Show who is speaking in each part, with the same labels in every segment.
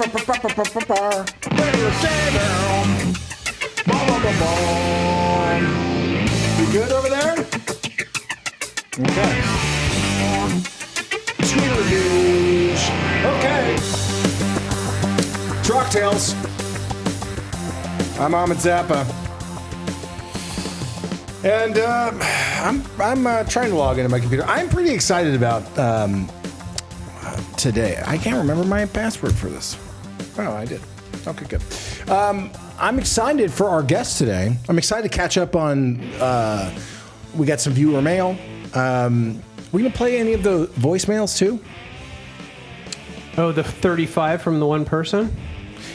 Speaker 1: You good over there? Okay. Twitter news. Okay. Truck Tales. I'm Ahmed Zappa. And I'm trying to log into my computer. I'm pretty excited about today. I can't remember my password for this. Oh, I did. Okay, good. I'm excited for our guest today. I'm excited to catch up on, we got some viewer mail. We going to play any of the voicemails too?
Speaker 2: Oh, the 35 from the one person?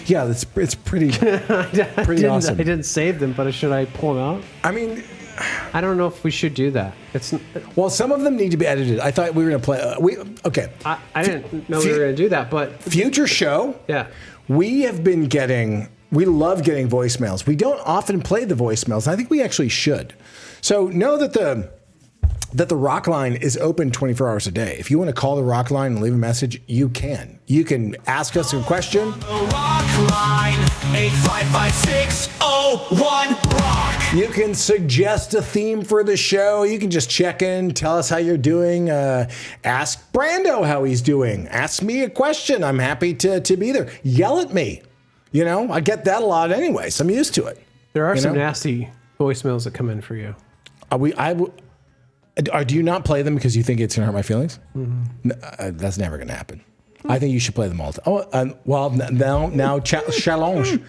Speaker 1: Yeah, it's pretty awesome.
Speaker 2: I didn't save them, but should I pull them out?
Speaker 1: I mean,
Speaker 2: I don't know if we should do that.
Speaker 1: Well, some of them need to be edited. I thought we were going to play. Okay.
Speaker 2: I didn't know we were going to do that, but
Speaker 1: future show.
Speaker 2: Yeah.
Speaker 1: We love getting voicemails. We don't often play the voicemails. I think we actually should. So know that the Rock Line is open 24 hours a day. If you want to call the Rock Line and leave a message, you can. You can ask us a question.
Speaker 3: Rock Line 855-601-ROCK.
Speaker 1: You can suggest a theme for the show. You can just check in, tell us how you're doing. Ask Brando how he's doing. Ask me a question. I'm happy to be there. Yell at me. You know, I get that a lot anyway, so I'm used to it.
Speaker 2: There are some nasty voicemails that come in for you.
Speaker 1: Do you not play them because you think it's going to hurt my feelings? Mm-hmm. That's never going to happen. I think you should play them all. Now challenge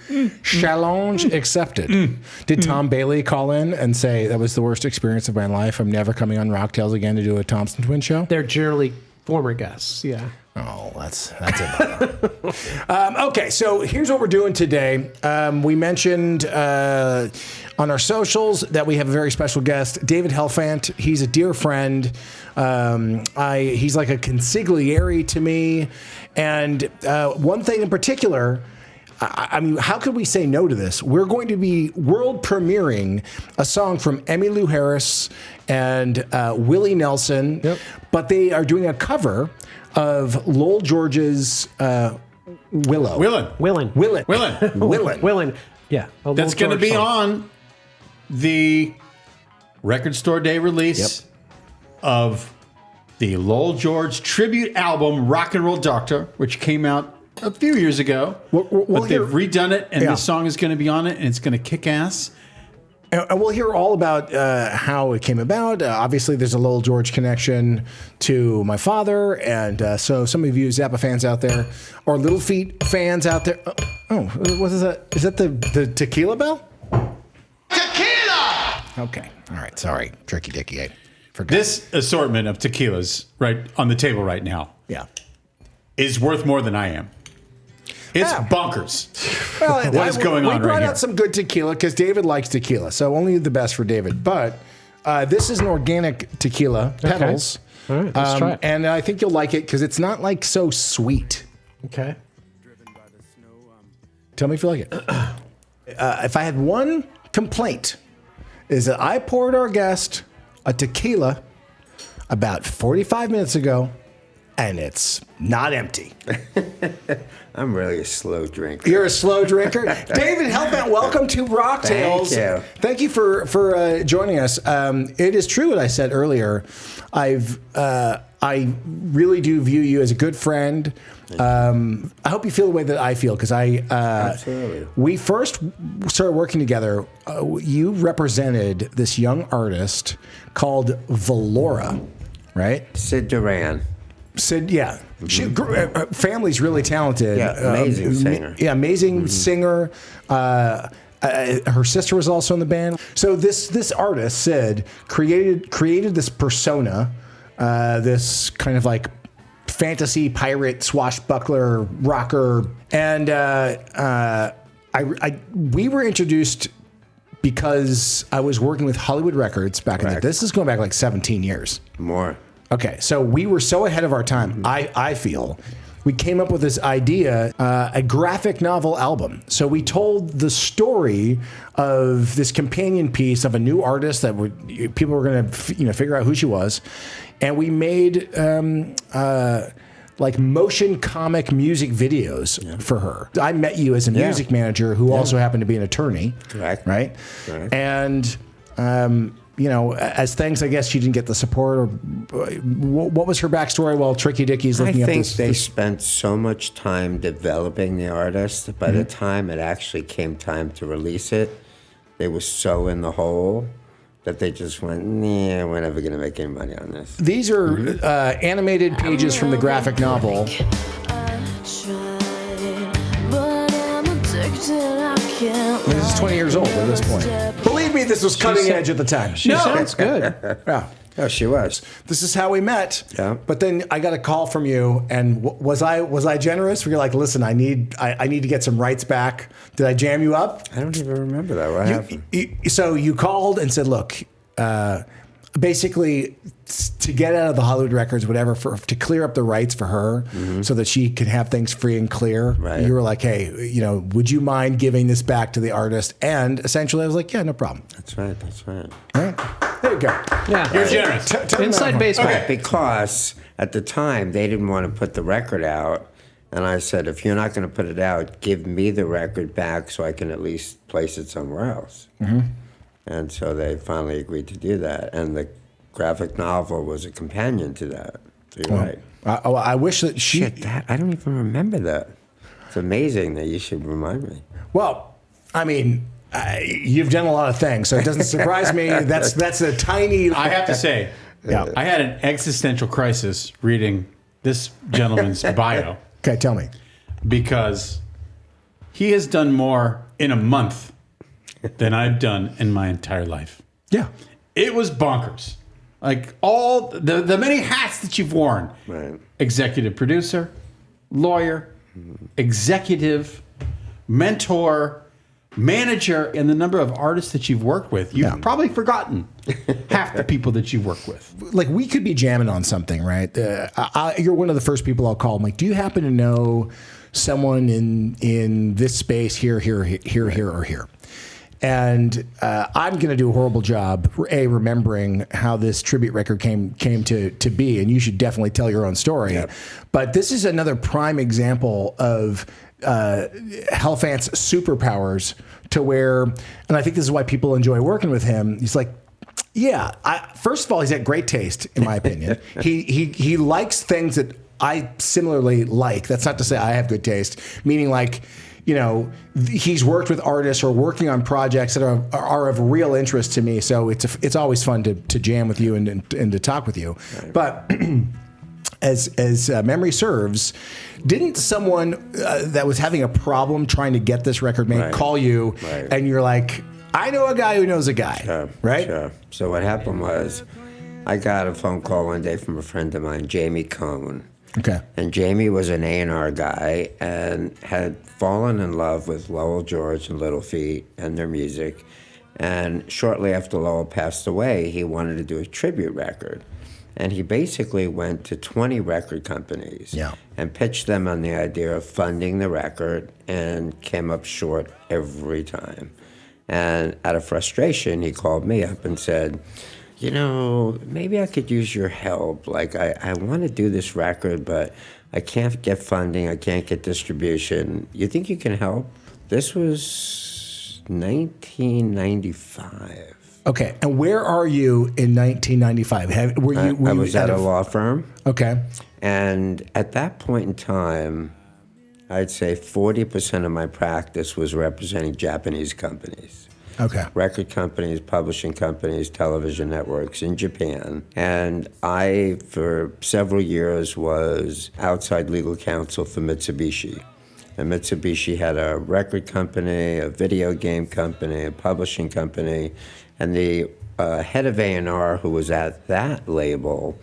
Speaker 1: accepted. Did Tom Bailey call in and say that was the worst experience of my life? I'm never coming on Rock Tales again to do a Thompson Twin show?
Speaker 2: They're generally former guests, yeah.
Speaker 1: Oh, that's it. Okay, so here's what we're doing today. We mentioned on our socials that we have a very special guest, David Helfant. He's a dear friend. He's like a consigliere to me. And one thing in particular, I mean, how could we say no to this? We're going to be world premiering a song from Emmy Lou Harris and Willie Nelson, but they are doing a cover of Lowell George's Willin.
Speaker 2: Yeah.
Speaker 4: That's going to be on the Record Store Day release of the Lowell George Tribute album, Rock and Roll Doctor, which came out a few years ago. But they've redone it, and this song is going to be on it, and it's going to kick ass.
Speaker 1: And we'll hear all about how it came about. Obviously, there's a Lowell George connection to my father. And so some of you Zappa fans out there, or Little Feat fans out there. Oh, what is that? Is that the tequila bell?
Speaker 3: Tequila!
Speaker 1: Okay. All right. Sorry. Tricky Dicky. I forgot.
Speaker 4: This assortment of tequilas right on the table right now is worth more than I am. It's bonkers.
Speaker 1: Well,
Speaker 4: what is going on right here?
Speaker 1: We brought out some good tequila because David likes tequila, so only the best for David. But this is an organic tequila, Petals.
Speaker 2: All right, let's try it.
Speaker 1: And I think you'll like it because it's not like so sweet.
Speaker 2: Okay.
Speaker 1: Tell me if you like it. If I had one complaint, is that I poured our guest a tequila about 45 minutes ago, and it's not empty.
Speaker 5: I'm really a slow drinker.
Speaker 1: You're a slow drinker. David Helfant, welcome to Rock Tales.
Speaker 5: Thank you.
Speaker 1: Thank you for joining us. It is true what I said earlier. I really do view you as a good friend. I hope you feel the way that I feel because
Speaker 5: Absolutely.
Speaker 1: We first started working together. You represented this young artist called Valora, right?
Speaker 5: Sid Duran.
Speaker 1: Sid, yeah. She, her family's really talented.
Speaker 5: Yeah, amazing singer.
Speaker 1: Yeah, amazing singer. Her sister was also in the band. So this artist, Sid, created this persona, this kind of like fantasy pirate swashbuckler rocker, and we were introduced because I was working with Hollywood Records back in the day. This is going back like 17 years.
Speaker 5: More.
Speaker 1: Okay, so we were so ahead of our time, I feel. We came up with this idea, a graphic novel album. So we told the story of this companion piece of a new artist that people were going to figure out who she was. And we made like motion comic music videos for her. I met you as a music manager who also happened to be an attorney.
Speaker 5: Correct.
Speaker 1: Right?
Speaker 5: Correct.
Speaker 1: And, you know, as things, I guess she didn't get the support. Or what was her backstory while Tricky Dickie's looking
Speaker 5: I
Speaker 1: at
Speaker 5: think
Speaker 1: this?
Speaker 5: they spent so much time developing the artist. By the time it actually came time to release it, they were so in the hole that they just went, nah, we're never going to make any money on this.
Speaker 1: These are animated pages from the graphic novel. This is 20 years old at this point. Believe me, this was cutting edge at the time.
Speaker 2: She sounds good.
Speaker 1: Yeah.
Speaker 5: Oh, she was.
Speaker 1: This is how we met.
Speaker 5: Yeah.
Speaker 1: But then I got a call from you, and was I generous? Were you like, listen, I need to get some rights back? Did I jam you up?
Speaker 5: I don't even remember that. What happened?
Speaker 1: So you called and said, look, basically to get out of the Hollywood records, whatever, to clear up the rights for her so that she could have things free and clear.
Speaker 5: Right.
Speaker 1: You were like, hey, you know, would you mind giving this back to the artist? And essentially I was like, yeah, no problem.
Speaker 5: That's right. That's right.
Speaker 1: All right. There you go.
Speaker 2: Yeah.
Speaker 4: You're generous.
Speaker 2: Inside baseball.
Speaker 4: Okay.
Speaker 5: Because at the time, they didn't want to put the record out. And I said, if you're not going to put it out, give me the record back so I can at least place it somewhere else. And so they finally agreed to do that. And the graphic novel was a companion to that. So you're right.
Speaker 1: I wish that she...
Speaker 5: Shit, I don't even remember that. It's amazing that you should remind me.
Speaker 1: Well, I mean, you've done a lot of things, so it doesn't surprise me. That's a tiny...
Speaker 4: I have to say, I had an existential crisis reading this gentleman's bio
Speaker 1: Okay, tell me.
Speaker 4: because he has done more in a month than I've done in my entire life.
Speaker 1: Yeah.
Speaker 4: It was bonkers. Like all the many hats that you've worn.
Speaker 5: Right.
Speaker 4: Executive producer, lawyer, executive, mentor, manager, and the number of artists that you've worked with. You've probably forgotten half the people that you've worked with.
Speaker 1: Like, we could be jamming on something, right? You're one of the first people I'll call. I'm like, do you happen to know someone in this space here, or here? And I'm going to do a horrible job, remembering how this tribute record came to be, and you should definitely tell your own story.
Speaker 5: Yep.
Speaker 1: But this is another prime example of Helfant's superpowers, to where, and I think this is why people enjoy working with him. He's like, yeah, first of all, he's got great taste, in my opinion. He likes things that I similarly like. That's not to say I have good taste, meaning like, you know, he's worked with artists or working on projects that are of real interest to me. So it's always fun to jam with you and to talk with you. Right. But as memory serves, didn't someone that was having a problem trying to get this record made call you, and you're like, I know a guy who knows a guy, right?
Speaker 5: Sure. So what happened was, I got a phone call one day from a friend of mine, Jamie Cohn.
Speaker 1: Okay.
Speaker 5: And Jamie was an A&R guy and had fallen in love with Lowell George and Little Feat and their music. And shortly after Lowell passed away, he wanted to do a tribute record. And he basically went to 20 record companies and pitched them on the idea of funding the record, and came up short every time. And out of frustration, he called me up and said, you know, maybe I could use your help. Like, I want to do this record, but I can't get funding. I can't get distribution. You think you can help? This was 1995.
Speaker 1: Okay. And where are you in 1995?
Speaker 5: I was at a law firm.
Speaker 1: Okay.
Speaker 5: And at that point in time, I'd say 40% of my practice was representing Japanese companies.
Speaker 1: Okay.
Speaker 5: Record companies, publishing companies, television networks in Japan. And I, for several years, was outside legal counsel for Mitsubishi. And Mitsubishi had a record company, a video game company, a publishing company. And the head of A&R, who was at that label,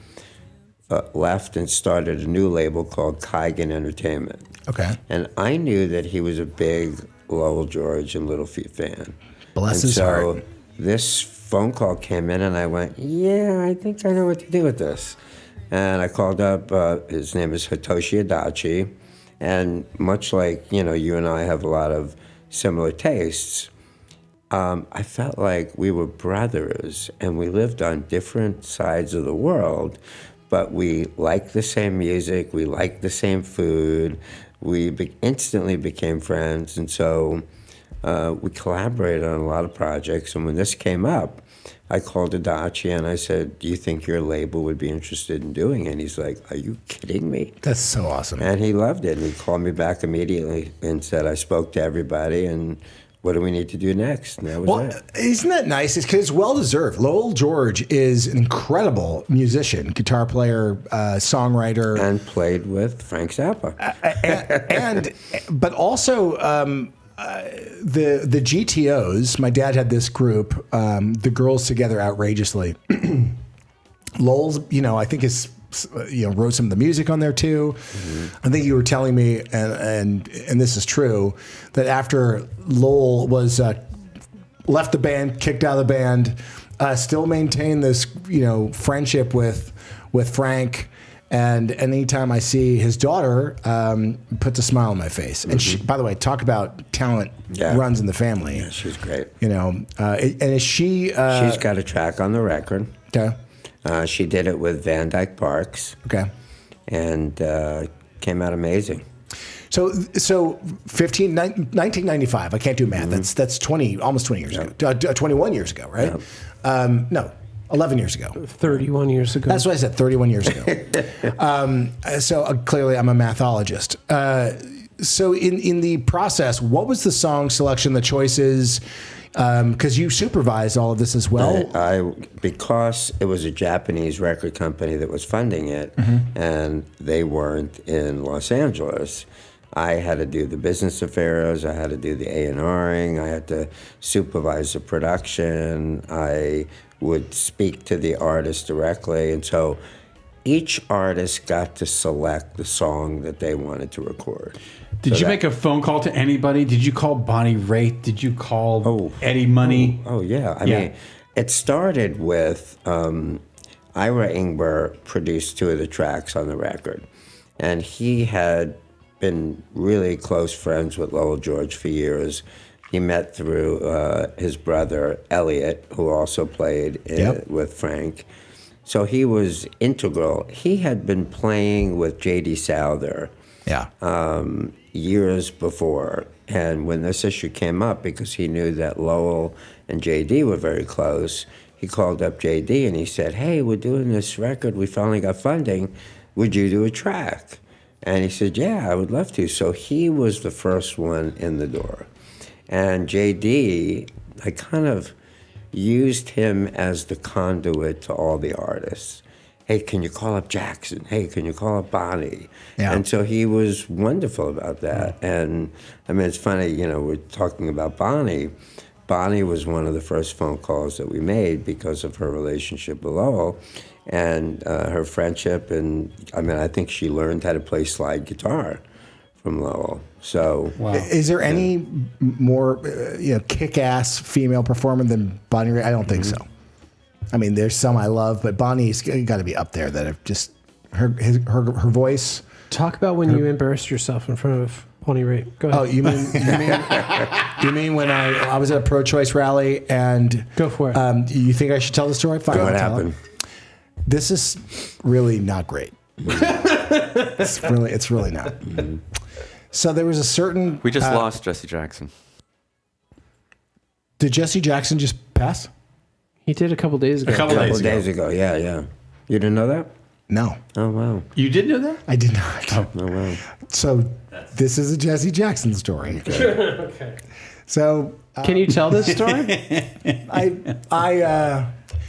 Speaker 5: left and started a new label called Kaigen Entertainment.
Speaker 1: Okay.
Speaker 5: And I knew that he was a big Lowell George and Little Feat fan.
Speaker 1: Bless his heart.
Speaker 5: This phone call came in, and I went, yeah, I think I know what to do with this. And I called up, his name is Hitoshi Adachi, and much like, you know, you and I have a lot of similar tastes, I felt like we were brothers, and we lived on different sides of the world, but we liked the same music, we liked the same food, we instantly became friends, and so we collaborated on a lot of projects. And when this came up, I called Adachi and I said, do you think your label would be interested in doing it? And he's like, are you kidding me?
Speaker 1: That's so awesome.
Speaker 5: And he loved it. And he called me back immediately and said, I spoke to everybody, and what do we need to do next? And that was it.
Speaker 1: Isn't that nice? It's because it's well-deserved. Lowell George is an incredible musician, guitar player, songwriter.
Speaker 5: And played with Frank Zappa.
Speaker 1: But also the GTOs. My dad had this group, the Girls Together Outrageously. Lowell's, I think wrote some of the music on there too. Mm-hmm. I think you were telling me, and this is true, that after Lowell was left the band, kicked out of the band, still maintained this friendship with Frank. And anytime I see his daughter, puts a smile on my face. And she, by the way, talk about talent runs in the family.
Speaker 5: Yeah, she's great.
Speaker 1: And is she?
Speaker 5: She's got a track on the record.
Speaker 1: Okay.
Speaker 5: She did it with Van Dyke Parks.
Speaker 1: Okay.
Speaker 5: And came out amazing.
Speaker 1: So 1995. I can't do math. That's 20, almost 20 years ago. 21 years ago, right? No, 11 years ago.
Speaker 2: 31 years ago.
Speaker 1: That's what I said. 31 years ago. So clearly, I'm a mathologist. So in the process, what was the song selection, the choices? Because you supervised all of this as well.
Speaker 5: Because it was a Japanese record company that was funding it, and they weren't in Los Angeles. I had to do the business affairs. I had to do the A&Ring. I had to supervise the production. I would speak to the artist directly, and so each artist got to select the song that they wanted to record.
Speaker 4: Did you make a phone call to anybody? Did you call Bonnie Raitt? Did you call Eddie Money?
Speaker 5: Oh yeah. I mean, it started with Ira Ingber produced two of the tracks on the record, and he had been really close friends with Lowell George for years. He met through his brother Elliot, who also played with Frank. So he was integral. He had been playing with J.D. Souther years before. And when this issue came up, because he knew that Lowell and J.D. were very close, he called up J.D. and he said, hey, we're doing this record. We finally got funding. Would you do a track? And he said, yeah, I would love to. So he was the first one in the door. And J.D., I kind of used him as the conduit to all the artists. Hey, can you call up Jackson? Hey, can you call up Bonnie? Yeah. And so he was wonderful about that. And I mean, it's funny, we're talking about Bonnie. Bonnie was one of the first phone calls that we made because of her relationship with Lowell and her friendship. And I mean, I think she learned how to play slide guitar from Lowell. So,
Speaker 1: is there any more kick-ass female performer than Bonnie Raitt? I don't think so. I mean, there's some I love, but Bonnie's got to be up there. That have just her voice.
Speaker 2: Talk about when you embarrassed yourself in front of Bonnie Raitt. Go ahead.
Speaker 1: Oh, you mean when I was at a pro-choice rally and
Speaker 2: go for it.
Speaker 1: You think I should tell the story? Fine.
Speaker 5: What happened?
Speaker 1: This is really not great. It's really not. So there was a certain.
Speaker 6: We just lost Jesse Jackson.
Speaker 1: Did Jesse Jackson just pass?
Speaker 2: He did a couple days ago.
Speaker 5: A couple days ago, yeah. You didn't know that?
Speaker 1: No.
Speaker 5: Oh, wow.
Speaker 4: You did know that?
Speaker 1: I did not.
Speaker 5: Oh, wow.
Speaker 1: So this is a Jesse Jackson story.
Speaker 2: Okay.
Speaker 1: So.
Speaker 2: Can you tell this story?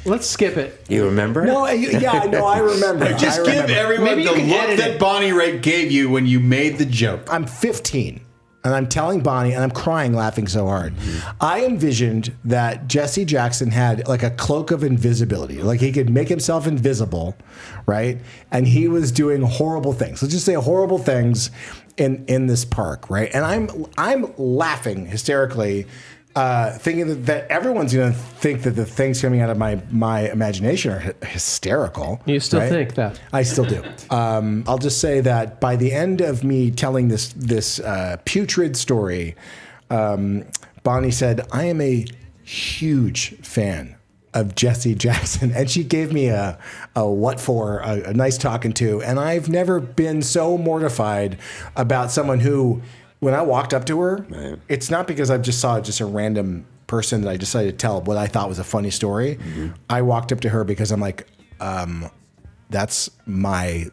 Speaker 2: Let's skip it.
Speaker 5: You remember?
Speaker 1: No, I remember.
Speaker 4: Just give everyone the look that Bonnie Raitt gave you when you made the joke.
Speaker 1: I'm 15. And I'm telling Bonnie, and I'm crying, laughing so hard. I envisioned that Jesse Jackson had like a cloak of invisibility. Like he could make himself invisible, right? And he was doing horrible things. Let's just say horrible things in this park, right? And I'm laughing hysterically, thinking that everyone's going to think that the things coming out of my imagination are hysterical.
Speaker 2: You still think that?
Speaker 1: I still do. I'll just say that by the end of me telling this putrid story, Bonnie said, I am a huge fan of Jesse Jackson, and she gave me a nice talking to, and I've never been so mortified about someone who, when I walked up to her, it's not because I just saw a random person that I decided to tell what I thought was a funny story. I walked up to her because I'm like, that's my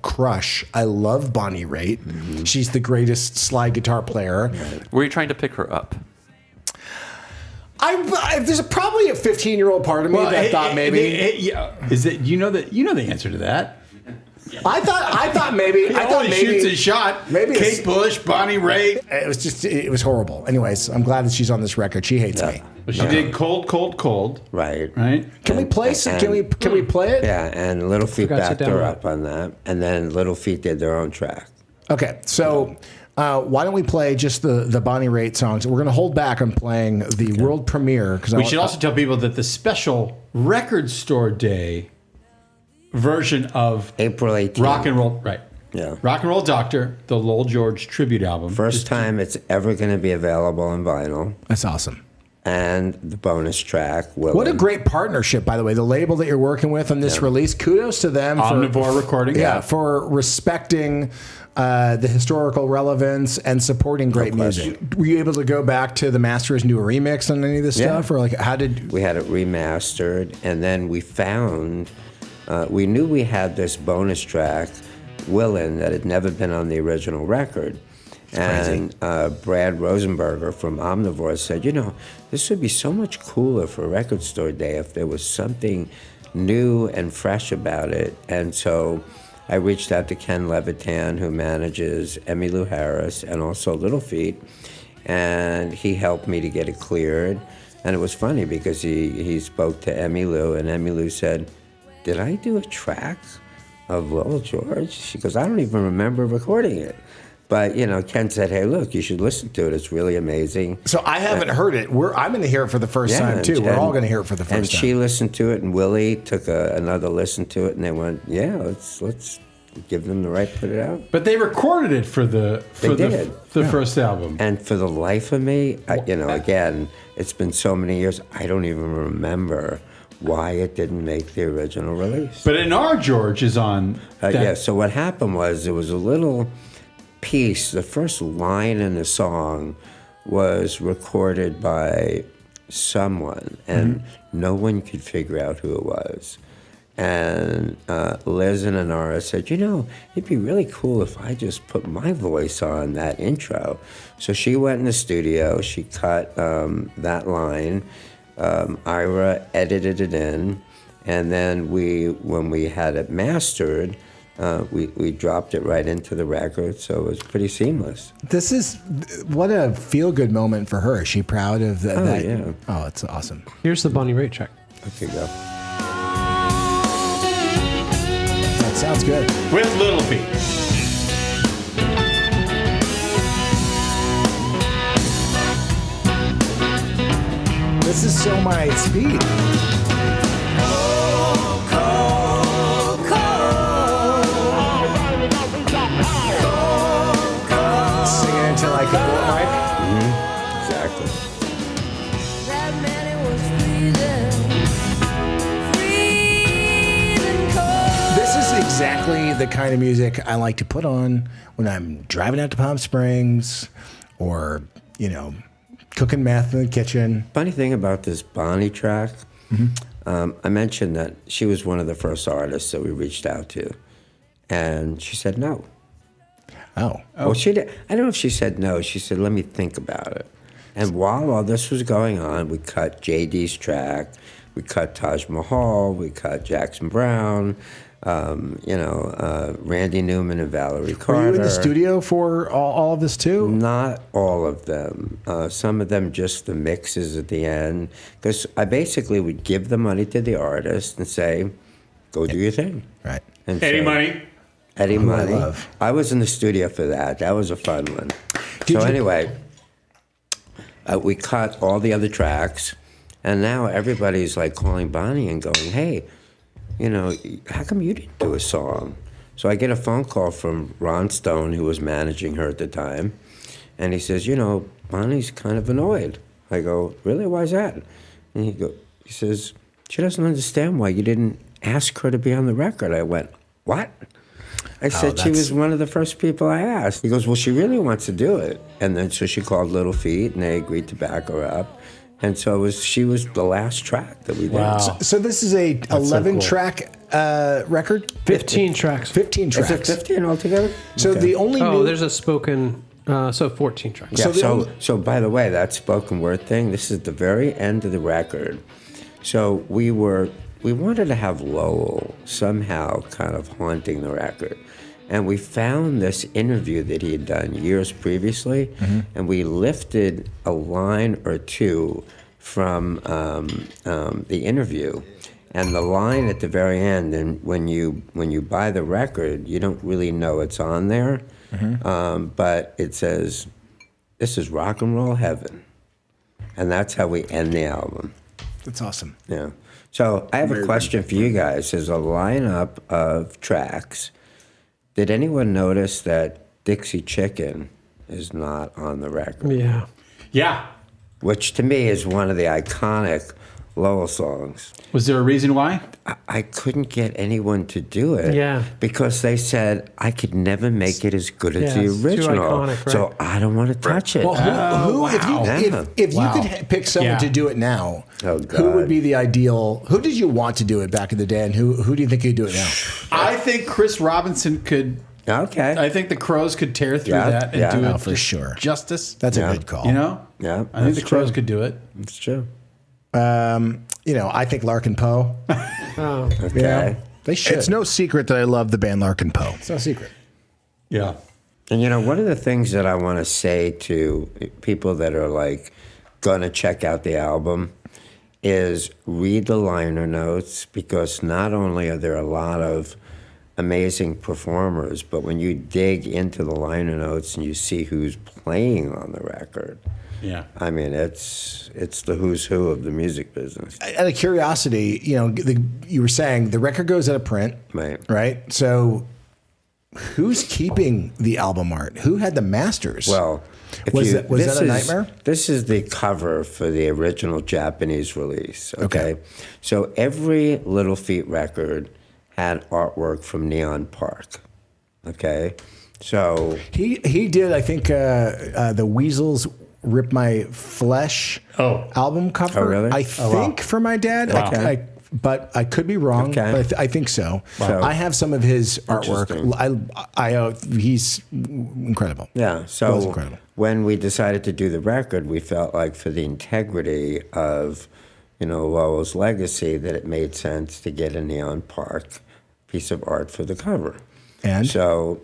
Speaker 1: crush. I love Bonnie Raitt. She's the greatest slide guitar player.
Speaker 6: Were you trying to pick her up?
Speaker 1: There's probably a 15-year-old part of me that thought maybe.
Speaker 4: Is it you know the answer to that?
Speaker 1: I thought maybe. I thought maybe
Speaker 4: shoots his shot.
Speaker 1: Maybe
Speaker 4: Kate Bush, Bonnie Raitt.
Speaker 1: It was horrible. Anyways, I'm glad that she's on this record. She hates me.
Speaker 4: Well, she did Cold.
Speaker 5: Right.
Speaker 1: Can we play? Can we play it?
Speaker 5: Yeah, and Little Feat
Speaker 2: Forgot to
Speaker 5: backed her
Speaker 2: download.
Speaker 5: up on that, and then Little Feat did their own track.
Speaker 1: Okay, so why don't we play just the Bonnie Raitt songs? We're going to hold back on playing the world premiere because
Speaker 4: We should also tell people that the special Record Store Day version of
Speaker 5: April 18th.
Speaker 4: Rock and Roll,
Speaker 5: Yeah.
Speaker 4: Rock and Roll Doctor, the Lowell George Tribute album.
Speaker 5: First time it's ever going to be available on vinyl,
Speaker 1: That's awesome.
Speaker 5: and the bonus track. Willin.
Speaker 1: What a great partnership, by the way. The label that you're working with on this release, kudos to them.
Speaker 4: Omnivore Recordings.
Speaker 1: Yeah, for respecting the historical relevance and supporting great music. Were you able to go back to the masters and do a remix on any of this stuff? Or how did...
Speaker 5: We had it remastered, and then we found, we knew we had this bonus track, Willin, that had never been on the original record. And Brad Rosenberger from Omnivore said, this would be so much cooler for Record Store Day if there was something new and fresh about it. And so I reached out to Ken Levitan, who manages Emmylou Harris and also Little Feat, and he helped me to get it cleared. And it was funny because he spoke to Emmylou, and Emmylou said, did I do a track of Lowell George? She goes, I don't even remember recording it. But, Ken said, hey, look, you should listen to it. It's really amazing.
Speaker 1: So I haven't heard it. I'm going to hear it for the first time, too. We're all going to hear it for the first time.
Speaker 5: And she listened to it, and Willie took another listen to it, and they went, yeah, let's give them the right to put it out.
Speaker 4: But they recorded it for the first album.
Speaker 5: And for the life of me, again, it's been so many years, I don't even remember why it didn't make the original release.
Speaker 4: But In Our George is on.
Speaker 5: Yeah, so what happened was there was a little piece, the first line in the song was recorded by someone, and no one could figure out who it was. And Liz and Anara said, it'd be really cool if I just put my voice on that intro. So she went in the studio, she cut that line, Ira edited it in, and then when we had it mastered, we dropped it right into the record, so it was pretty seamless.
Speaker 1: This is what a feel-good moment for her. Is she proud of that?
Speaker 5: Yeah.
Speaker 1: Oh, it's awesome.
Speaker 2: Here's the Bonnie Raitt track.
Speaker 5: Okay, go.
Speaker 1: That sounds good.
Speaker 4: With Little Feat.
Speaker 1: This is so my speed. Singing until I can blow mic.
Speaker 5: Exactly.
Speaker 7: That man, it was freezing cold.
Speaker 1: This is exactly the kind of music I like to put on when I'm driving out to Palm Springs or, cooking meth in the kitchen.
Speaker 5: Funny thing about this Bonnie track, I mentioned that she was one of the first artists that we reached out to, and she said no.
Speaker 1: Oh.
Speaker 5: Well, she did. I don't know if she said no. She said, let me think about it. And while all this was going on, we cut JD's track, we cut Taj Mahal, we cut Jackson Brown, Randy Newman and Valerie Carter.
Speaker 1: Were you in the studio for all of this too?
Speaker 5: Not all of them. Some of them just the mixes at the end. Because I basically would give the money to the artist and say, go do your thing.
Speaker 1: Right.
Speaker 5: And
Speaker 4: Eddie
Speaker 5: so-
Speaker 4: Money.
Speaker 5: Eddie
Speaker 1: Who I
Speaker 5: Money.
Speaker 1: love.
Speaker 5: I was in the studio for that. That was a fun one.
Speaker 1: Did you-
Speaker 5: Anyway, we cut all the other tracks, and now everybody's like calling Bonnie and going, hey, how come you didn't do a song? So I get a phone call from Ron Stone, who was managing her at the time, and he says, Bonnie's kind of annoyed. I go, really? Why's that? And he says, she doesn't understand why you didn't ask her to be on the record. I went, what? I said she was one of the first people I asked. He goes, well, she really wants to do it. And then so she called Little Feat, and they agreed to back her up. And so she was the last track that we did.
Speaker 4: Wow.
Speaker 1: So this is a 11-track record?
Speaker 2: 15 tracks.
Speaker 1: 15 tracks.
Speaker 5: Is it 15 altogether?
Speaker 1: So
Speaker 5: Okay.
Speaker 1: the only
Speaker 2: Oh,
Speaker 1: new...
Speaker 2: there's a spoken, so 14 tracks.
Speaker 5: Yeah,
Speaker 1: So
Speaker 5: so by the way, that spoken word thing, this is the very end of the record. So we wanted to have Lowell somehow kind of haunting the record. And we found this interview that he had done years previously, and we lifted a line or two from the interview. And the line at the very end, and when you buy the record, you don't really know it's on there, but it says, "This is rock and roll heaven," and that's how we end the album.
Speaker 1: That's awesome.
Speaker 5: Yeah. So I have a question for you guys. There's a lineup of tracks. Did anyone notice that Dixie Chicken is not on the record?
Speaker 2: Yeah.
Speaker 4: Yeah.
Speaker 5: Which to me is one of the iconic Lowell songs.
Speaker 4: Was there a reason why?
Speaker 5: I couldn't get anyone to do it.
Speaker 2: Yeah.
Speaker 5: Because they said I could never make it as good as
Speaker 2: Yeah,
Speaker 5: the
Speaker 2: it's too
Speaker 5: original.
Speaker 2: iconic, right?
Speaker 5: So I don't want to touch it.
Speaker 1: Well, who if you
Speaker 4: Wow.
Speaker 1: could pick someone
Speaker 4: Yeah.
Speaker 1: to do it now,
Speaker 5: Oh,
Speaker 1: who
Speaker 5: God.
Speaker 1: would be the ideal? Who did you want to do it back in the day, and who do you think could do it now?
Speaker 4: I think Chris Robinson could.
Speaker 5: Okay.
Speaker 4: I think the Crows could tear through
Speaker 5: Yeah,
Speaker 4: that and
Speaker 5: yeah.
Speaker 4: do
Speaker 1: No,
Speaker 4: it
Speaker 1: for sure.
Speaker 4: justice.
Speaker 1: That's
Speaker 5: Yeah.
Speaker 1: a good call.
Speaker 4: You know?
Speaker 5: Yeah,
Speaker 4: I think the
Speaker 5: that's
Speaker 4: Crows
Speaker 5: true.
Speaker 4: could do it.
Speaker 5: It's true.
Speaker 1: I think Larkin Poe.
Speaker 2: Oh.
Speaker 5: Okay.
Speaker 1: They should.
Speaker 8: It's no secret that I love the band Larkin Poe.
Speaker 1: It's no secret.
Speaker 4: Yeah.
Speaker 5: And one of the things that I want to say to people that are like going to check out the album is read the liner notes, because not only are there a lot of amazing performers, but when you dig into the liner notes and you see who's playing on the record,
Speaker 4: Yeah.
Speaker 5: I mean, it's the who's who of the music business.
Speaker 1: Out of curiosity, you were saying the record goes out of print,
Speaker 5: Right.
Speaker 1: right? So who's keeping the album art? Who had the masters?
Speaker 5: Well,
Speaker 1: Was that a nightmare?
Speaker 5: This is the cover for the original Japanese release. Okay. So every Little Feat record had artwork from Neon Park. Okay. So
Speaker 1: he did. I think the Weasels Rip My Flesh album cover.
Speaker 5: Oh, really?
Speaker 1: I think for my dad.
Speaker 5: Wow.
Speaker 1: But I could be wrong.
Speaker 5: Okay.
Speaker 1: But I think so.
Speaker 5: Wow.
Speaker 1: I have some of his artwork. He's incredible.
Speaker 5: yeah.
Speaker 1: Was
Speaker 5: So
Speaker 1: incredible.
Speaker 5: when we decided to do the record, we felt like for the integrity of Lowell's legacy, that it made sense to get a Neon Park piece of art for the cover.
Speaker 1: And?
Speaker 5: So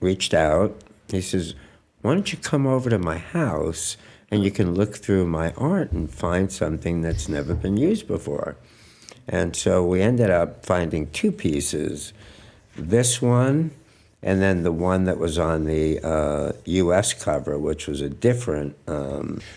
Speaker 5: reached out. He says, why don't you come over to my house and you can look through my art and find something that's never been used before. And so we ended up finding two pieces, this one and then the one that was on the U.S. cover, which was a different.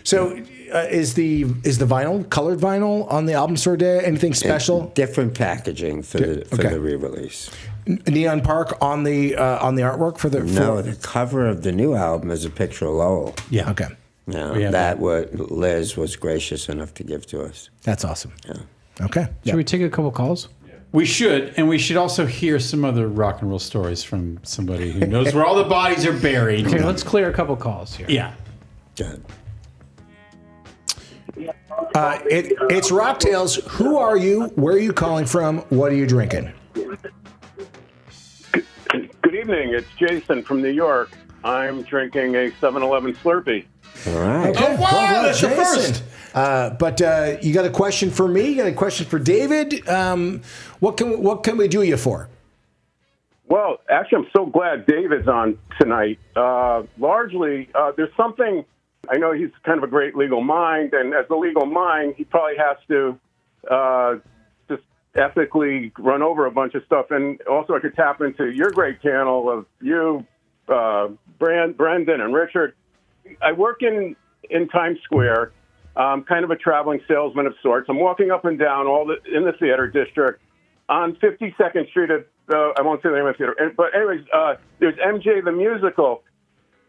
Speaker 1: So is the vinyl, colored vinyl on the album store day? Anything special?
Speaker 5: Different packaging for the re-release.
Speaker 1: Neon Park on the artwork for the
Speaker 5: No, the cover of the new album is a picture of Lowell.
Speaker 4: Yeah.
Speaker 1: Okay,
Speaker 5: No,
Speaker 4: have
Speaker 5: that what Liz was gracious enough to give to us.
Speaker 1: that's awesome.
Speaker 5: Yeah.
Speaker 1: Okay,
Speaker 2: Should we take a couple calls?
Speaker 4: We should, and we should also hear some other rock and roll stories from somebody who knows where all the bodies are buried.
Speaker 2: Okay, let's clear a couple calls here.
Speaker 4: Yeah.
Speaker 5: Good.
Speaker 1: It's Rocktails. Who are you? Where are you calling from? What are you drinking?
Speaker 9: Good evening. It's Jason from New York. I'm drinking a 7-Eleven Slurpee.
Speaker 5: All right.
Speaker 1: Okay.
Speaker 4: wow, that's the first.
Speaker 1: But you got a question for me? You got a question for David? What can we do you for?
Speaker 9: Well, actually, I'm so glad David's on tonight. Largely, there's something, I know he's kind of a great legal mind, and as a legal mind, he probably has to just ethically run over a bunch of stuff. And also, I could tap into your great channel of you, Brendan, and Richard. I work in Times Square. I'm kind of a traveling salesman of sorts. I'm walking up and down in the theater district on 52nd Street. I won't say the name of the theater, but anyways, there's MJ the Musical,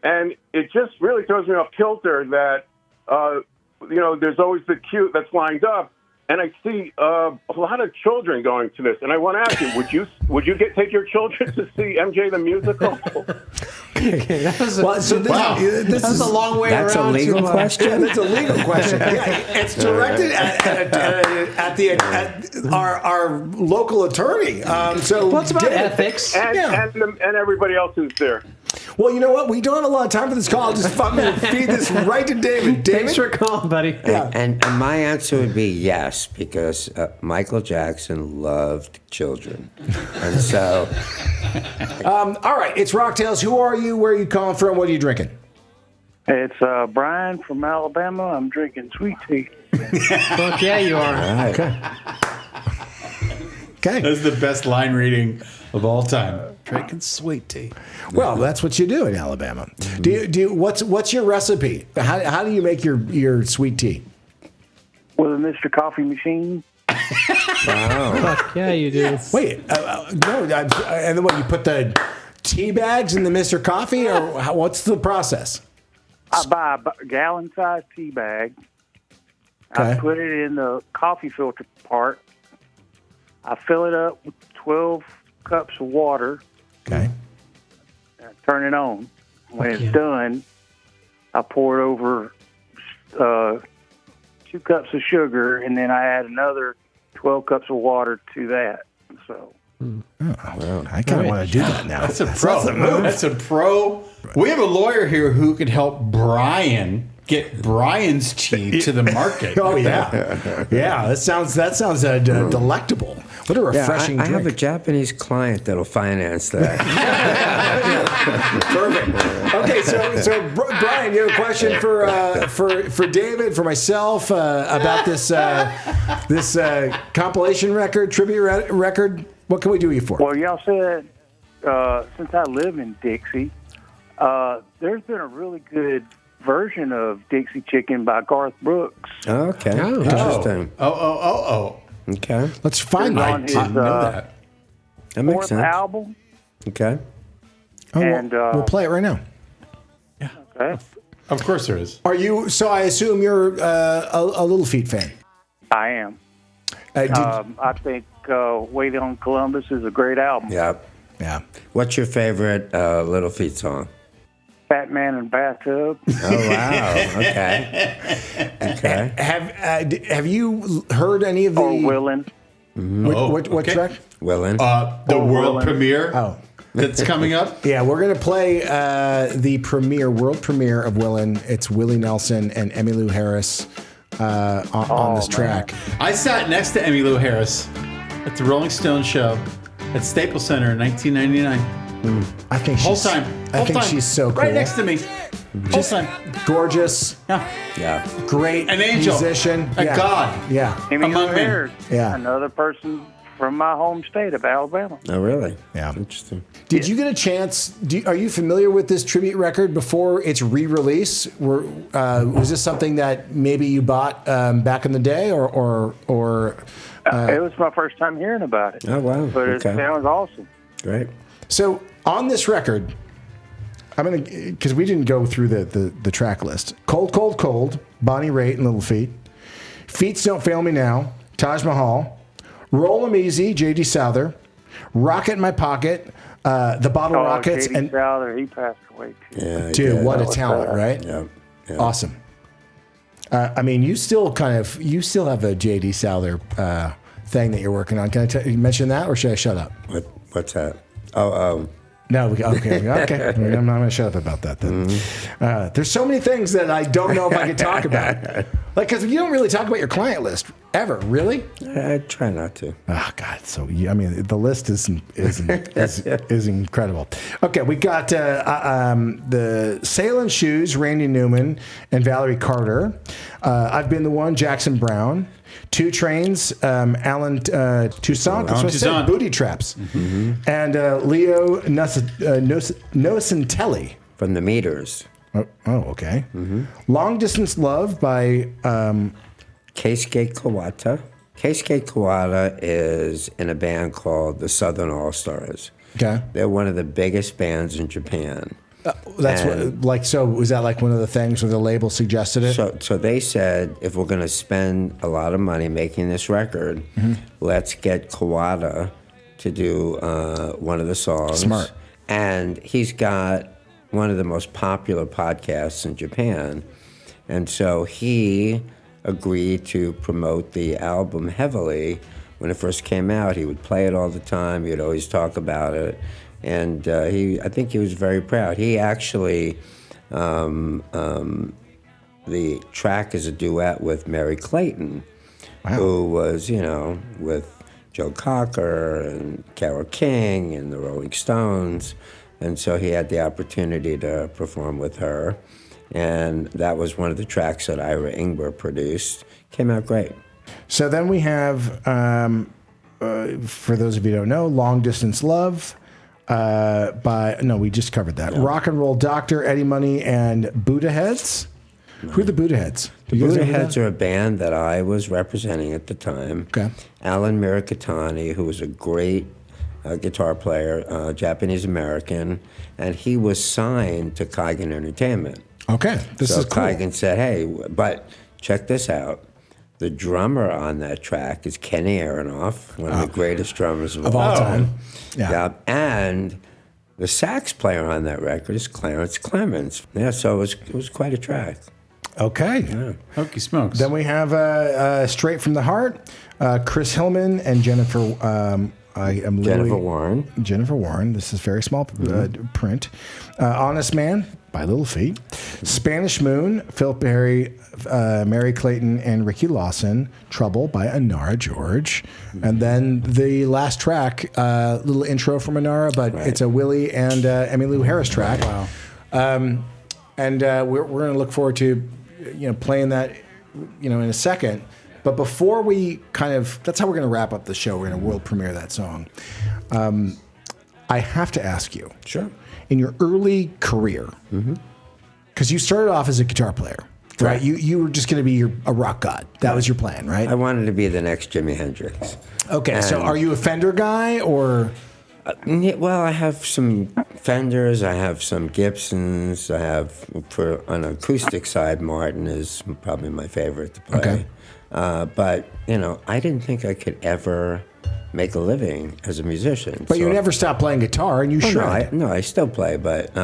Speaker 9: and it just really throws me off kilter that there's always the queue that's lined up, and I see a lot of children going to this. And I want to ask you, would you take your children to see MJ the Musical?
Speaker 2: Okay, that was
Speaker 1: This
Speaker 2: a
Speaker 1: is
Speaker 2: long way
Speaker 5: That's
Speaker 2: around.
Speaker 5: a legal
Speaker 2: to,
Speaker 5: question.
Speaker 1: Yeah, that's a legal question. Yeah, it's directed at our local attorney. So
Speaker 2: Well, it's about
Speaker 1: David-
Speaker 2: ethics.
Speaker 9: And everybody else who's there.
Speaker 1: Well, you know what? We don't have a lot of time for this call. I'll just fucking feed this right to David. David,
Speaker 2: Thanks for calling, buddy.
Speaker 1: Yeah.
Speaker 5: And my answer would be yes, because Michael Jackson loved children. And so,
Speaker 1: all right, it's Rocktails. Who are you? Where are you calling from? What are you drinking?
Speaker 10: It's Brian from Alabama. I'm drinking sweet tea.
Speaker 2: Fuck yeah, you are.
Speaker 1: Okay.
Speaker 4: That's the best line reading of all time.
Speaker 8: Drinking sweet tea.
Speaker 1: Well, that's what you do in Alabama. Do you what's your recipe? How do you make your sweet tea?
Speaker 10: With a Mr. Coffee machine.
Speaker 2: Fuck yeah, you do.
Speaker 1: Wait, no, and then what? You put the tea bags in the Mr. Coffee, or what's the process?
Speaker 10: I buy a gallon-sized tea bag. I
Speaker 1: Okay.
Speaker 10: put it in the coffee filter part. I fill it up with 12 cups of water.
Speaker 1: Okay.
Speaker 10: And I turn it on. When it's done, I pour it over 2 cups of sugar, and then I add another 12 cups of water to that. So
Speaker 1: I kind of want to do that now.
Speaker 4: That's a pro. That's a pro. We have a lawyer here who could help Brian get Brian's tea to the market.
Speaker 1: Oh yeah, yeah. That sounds delectable. What a refreshing
Speaker 5: I have a
Speaker 1: drink.
Speaker 5: Japanese client that'll finance that.
Speaker 1: Perfect. Okay, so Brian, you have a question for David, for myself about this compilation record, tribute record. What can we do you for?
Speaker 10: well, y'all said since I live in Dixie, there's been a really good version of Dixie Chicken by Garth Brooks.
Speaker 5: Okay. Interesting.
Speaker 4: Oh.
Speaker 5: Okay.
Speaker 1: Let's find
Speaker 10: on
Speaker 1: that.
Speaker 10: his
Speaker 4: I know that.
Speaker 5: That makes
Speaker 10: fourth
Speaker 5: sense.
Speaker 10: album.
Speaker 5: Okay.
Speaker 1: Oh,
Speaker 10: and,
Speaker 1: we'll play it right now.
Speaker 10: Okay.
Speaker 4: Of course there is.
Speaker 1: Are you? So I assume you're a Little Feat fan.
Speaker 10: I am. I think Waiting on Columbus is a great album.
Speaker 5: Yep.
Speaker 1: Yeah.
Speaker 5: What's your favorite Little Feat song?
Speaker 10: Fat Man in Bathtub.
Speaker 5: Oh, wow. Okay. Okay.
Speaker 1: Have you heard any of the?
Speaker 10: Or Willin.
Speaker 1: What
Speaker 4: okay.
Speaker 1: track?
Speaker 5: Willin.
Speaker 4: The world premiere
Speaker 1: Oh.
Speaker 4: that's coming up.
Speaker 1: Yeah, we're gonna play the world premiere of Willin. It's Willie Nelson and Emmylou Harris on this track.
Speaker 4: I sat next to Emmy Lou Harris at the Rolling Stone show at Staples Center in 1999.
Speaker 1: I think
Speaker 4: Whole
Speaker 1: she's,
Speaker 4: time.
Speaker 1: I
Speaker 4: Whole
Speaker 1: think
Speaker 4: time.
Speaker 1: she's so cool.
Speaker 4: Right next to me. Whole time.
Speaker 1: Gorgeous,
Speaker 4: Yeah.
Speaker 5: Yeah.
Speaker 1: great
Speaker 4: An angel.
Speaker 1: musician,
Speaker 4: A god.
Speaker 1: Yeah,
Speaker 10: Emmylou
Speaker 4: Among men.
Speaker 10: Harris.
Speaker 1: Yeah.
Speaker 10: Another person from my home state of Alabama.
Speaker 5: Oh, really?
Speaker 1: Yeah.
Speaker 5: Interesting.
Speaker 1: Did you get a chance? Are you familiar with this tribute record before its re-release? Was this something that maybe you bought back in the day, or
Speaker 10: It was my first time hearing about it.
Speaker 5: Oh, wow.
Speaker 10: But it
Speaker 5: Okay.
Speaker 10: sounds awesome.
Speaker 5: Great.
Speaker 1: So on this record, because we didn't go through the track list. Cold, Cold, Cold, Bonnie Raitt and Little Feat. Feats Don't Fail Me Now, Taj Mahal. Roll 'em Easy, J.D. Souther. Rocket in My Pocket, The Bottle Rockets.
Speaker 10: J.D. Souther, he passed away too.
Speaker 5: Yeah.
Speaker 1: Dude, what a
Speaker 10: was
Speaker 1: talent,
Speaker 10: sad.
Speaker 1: right?
Speaker 5: Yeah. Yeah.
Speaker 1: Awesome. I mean, you still have a J.D. Souther thing that you're working on. Can I mention that, or should I shut up?
Speaker 5: What's that? Oh,
Speaker 1: No, okay. I'm not going to shut up about that then. There's so many things that I don't know if I can talk about. Like, because you don't really talk about your client list ever, really?
Speaker 5: I try not to.
Speaker 1: Oh, God. So, I mean, the list is incredible. Okay, we got the Sailing Shoes, Randy Newman and Valerie Carter. I've Been the One, Jackson Brown. 2 Trains, Alan Toussaint, that's what I said, Booty Traps. And Leo Nocentelli.
Speaker 5: From the Meters.
Speaker 1: Oh, okay. Long Distance Love by
Speaker 5: Keisuke Kawata. Keisuke Kawata is in a band called the Southern All Stars.
Speaker 1: Okay.
Speaker 5: They're one of the biggest bands in Japan.
Speaker 1: That's
Speaker 5: And-
Speaker 1: so was that like one of the things where the label suggested it?
Speaker 5: So they said, if we're going to spend a lot of money making this record, let's get Kawada to do one of the songs.
Speaker 1: Smart.
Speaker 5: And he's got one of the most popular podcasts in Japan. And so he agreed to promote the album heavily. When it first came out, he would play it all the time. He would always talk about it. And I think he was very proud. He actually, the track is a duet with Mary Clayton, who was, with Joe Cocker and Carole King and the Rolling Stones. And so he had the opportunity to perform with her. And that was one of the tracks that Ira Ingber produced. Came out great.
Speaker 1: So then we have, for those of you who don't know, Long Distance Love. We just covered that. Yeah. Rock and Roll Doctor, Eddie Money, and Buddha Heads. Who are the Buddha Heads?
Speaker 5: The Buddha Heads are a band that I was representing at the time.
Speaker 1: Okay.
Speaker 5: Alan Mirikitani, who was a great guitar player, Japanese-American, and he was signed to Kaigen Entertainment.
Speaker 1: Okay, this is cool.
Speaker 5: Kaigen said, hey, but check this out. The drummer on that track is Kenny Aronoff, one of the greatest drummers of all
Speaker 1: time. Yeah.
Speaker 5: And the sax player on that record is Clarence Clemens. Yeah, so it was quite a track.
Speaker 1: Okay.
Speaker 4: Yeah. Hokey smokes.
Speaker 1: Then we have Straight from the Heart, Chris Hillman and Jennifer. Jennifer Warren. This is very small print. Honest Man by Little Feat. Spanish Moon, Phil Perry, Mary Clayton, and Ricky Lawson. Trouble by Anara George. And then the last track, little intro from Anara, but it's a Willie and Emmylou Harris track.
Speaker 4: Wow.
Speaker 1: And we're going to look forward to playing that in a second. But before we that's how we're going to wrap up the show. We're going to world premiere that song. I have to ask you.
Speaker 5: Sure.
Speaker 1: In your early career, because you started off as a guitar player, right? You were just going to be a rock god. That was your plan, right?
Speaker 5: I wanted to be the next Jimi Hendrix.
Speaker 1: Okay, so are you a Fender guy or?
Speaker 5: Well, I have some Fenders, I have some Gibsons, I have, for an acoustic side, Martin is probably my favorite to play.
Speaker 1: Okay.
Speaker 5: But, I didn't think I could ever make a living as a musician.
Speaker 1: But you never stopped playing guitar, and you should.
Speaker 5: I still play, but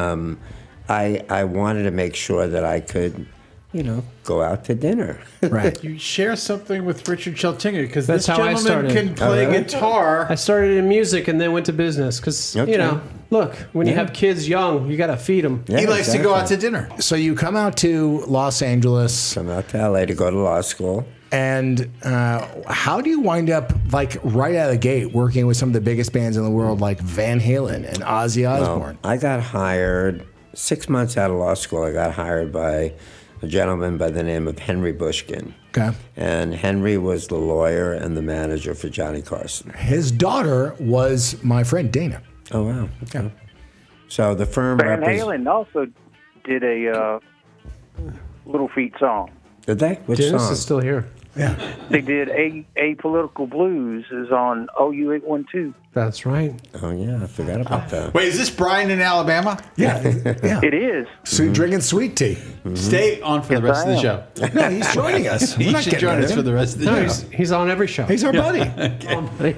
Speaker 5: I wanted to make sure that I could, go out to dinner.
Speaker 1: Right.
Speaker 4: You share something with Richard Sheltinger, because
Speaker 2: That's
Speaker 4: this
Speaker 2: how I
Speaker 4: gentleman
Speaker 2: started.
Speaker 4: can play guitar.
Speaker 2: I started in music and then went to business because, look, when you have kids young, you got to feed them.
Speaker 4: He likes to go out to dinner.
Speaker 1: So you come out to Los Angeles.
Speaker 5: Come out to LA to go to law school.
Speaker 1: And how do you wind up, right out of the gate, working with some of the biggest bands in the world, like Van Halen and Ozzy Osborne?
Speaker 5: I got hired 6 months out of law school. I got hired by a gentleman by the name of Henry Bushkin.
Speaker 1: Okay.
Speaker 5: And Henry was the lawyer and the manager for Johnny Carson.
Speaker 1: His daughter was my friend Dana.
Speaker 5: Oh, wow. Okay. So the firm
Speaker 10: Van Halen also did a Little Feat song.
Speaker 5: Did they? Which
Speaker 2: Dennis
Speaker 5: song?
Speaker 2: is still here.
Speaker 1: Yeah.
Speaker 10: They did Apolitical Blues is on OU812.
Speaker 2: That's right.
Speaker 5: Oh, yeah. I forgot about that.
Speaker 4: Wait, is this Brian in Alabama?
Speaker 1: Yeah.
Speaker 10: It is.
Speaker 1: Drinking sweet tea.
Speaker 4: Stay on for the rest of the show.
Speaker 1: No, he's joining us. We're
Speaker 4: He
Speaker 1: not
Speaker 4: should
Speaker 1: getting
Speaker 4: join
Speaker 1: rid
Speaker 4: us
Speaker 1: of
Speaker 4: for
Speaker 1: him.
Speaker 4: the rest of the
Speaker 2: No,
Speaker 4: show.
Speaker 2: he's on every show.
Speaker 1: He's our buddy.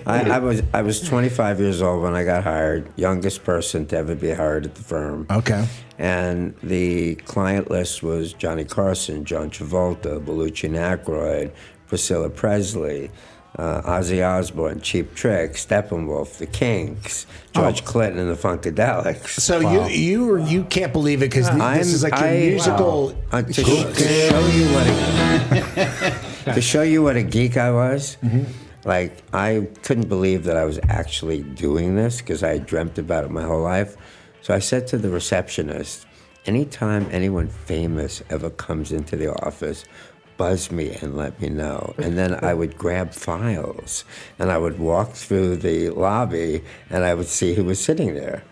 Speaker 5: I was 25 years old when I got hired, youngest person to ever be hired at the firm.
Speaker 1: Okay.
Speaker 5: And the client list was Johnny Carson, John Travolta, Belushi and Aykroyd, Priscilla Presley, Ozzy Osbourne, Cheap Trick, Steppenwolf, The Kinks, George Clinton, and the Funkadelics.
Speaker 1: So you can't believe it because this is like your musical.
Speaker 5: To show you what a geek I was, like I couldn't believe that I was actually doing this because I had dreamt about it my whole life. So I said to the receptionist, anytime anyone famous ever comes into the office, buzz me and let me know. And then I would grab files and I would walk through the lobby and I would see who was sitting there.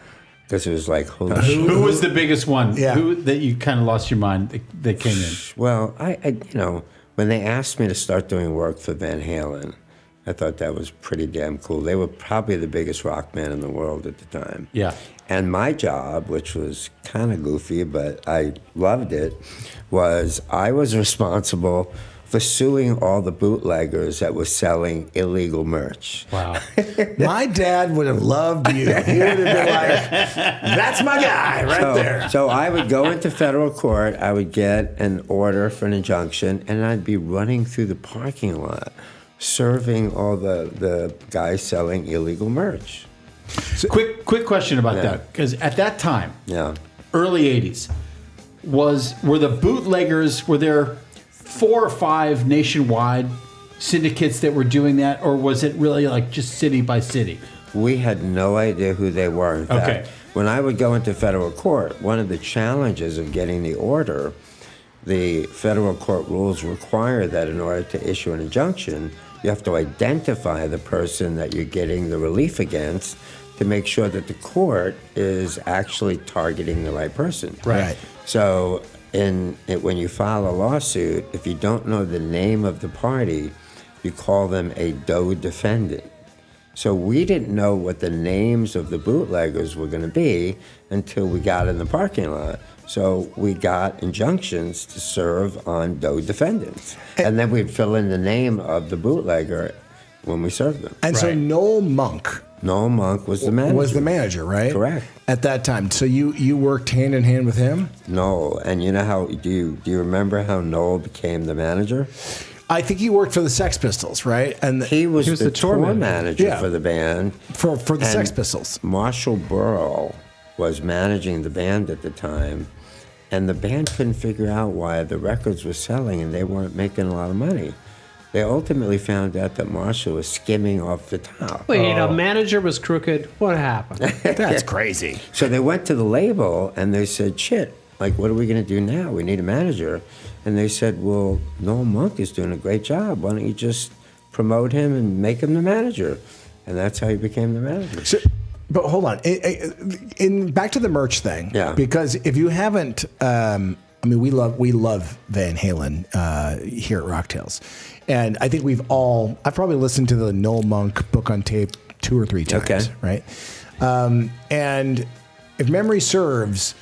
Speaker 5: Because it was like, holy shit.
Speaker 4: Who was the biggest one?
Speaker 1: Yeah.
Speaker 4: Who that you kind of lost your mind that came in?
Speaker 5: Well, I when they asked me to start doing work for Van Halen, I thought that was pretty damn cool. They were probably the biggest rock band in the world at the time.
Speaker 4: Yeah.
Speaker 5: And my job, which was kind of goofy, but I loved it, was I was responsible for suing all the bootleggers that were selling illegal merch.
Speaker 4: Wow.
Speaker 1: My dad would have loved you. He would have been like, that's my guy right there.
Speaker 5: So I would go into federal court, I would get an order for an injunction, and I'd be running through the parking lot serving all the guys selling illegal merch.
Speaker 4: Quick question about that, because at that time,
Speaker 5: Yeah.
Speaker 4: early 80s, were the bootleggers, were there 4 or 5 nationwide syndicates that were doing that, or was it really like just city by city?
Speaker 5: We had no idea who they were. In fact,
Speaker 4: Okay.
Speaker 5: when I would go into federal court, one of the challenges of getting the order, the federal court rules require that in order to issue an injunction, you have to identify the person that you're getting the relief against to make sure that the court is actually targeting the right person.
Speaker 1: Right.
Speaker 5: So when you file a lawsuit, if you don't know the name of the party, you call them a doe defendant. So we didn't know what the names of the bootleggers were going to be until we got in the parking lot. So we got injunctions to serve on doe defendants. And then we'd fill in the name of the bootlegger when we served them.
Speaker 1: And so Noel Monk
Speaker 5: was the manager.
Speaker 1: Was the manager, right?
Speaker 5: Correct.
Speaker 1: At that time. So you worked hand in hand with him?
Speaker 5: Noel. And you know how, do you remember how Noel became the manager?
Speaker 1: I think he worked for the Sex Pistols, right? And
Speaker 5: He was the tour manager
Speaker 1: Yeah.
Speaker 5: for the band.
Speaker 1: for the
Speaker 5: And
Speaker 1: Sex Pistols.
Speaker 5: Marshall Burrell was managing the band at the time, and the band couldn't figure out why the records were selling and they weren't making a lot of money. They ultimately found out that Marshall was skimming off the top.
Speaker 2: Wait, a manager was crooked. What happened?
Speaker 1: That's crazy.
Speaker 5: So they went to the label and they said, shit, like, what are we going to do now? We need a manager. And they said, well, Noel Monk is doing a great job. Why don't you just promote him and make him the manager? And that's how he became the manager.
Speaker 1: So, but hold on. In back to the merch thing.
Speaker 5: Yeah.
Speaker 1: Because if you haven't, I mean, we love Van Halen here at Rocktails, and I think I've probably listened to the Noel Monk book on tape 2 or 3 times.
Speaker 5: Okay.
Speaker 1: Right. And if memory serves,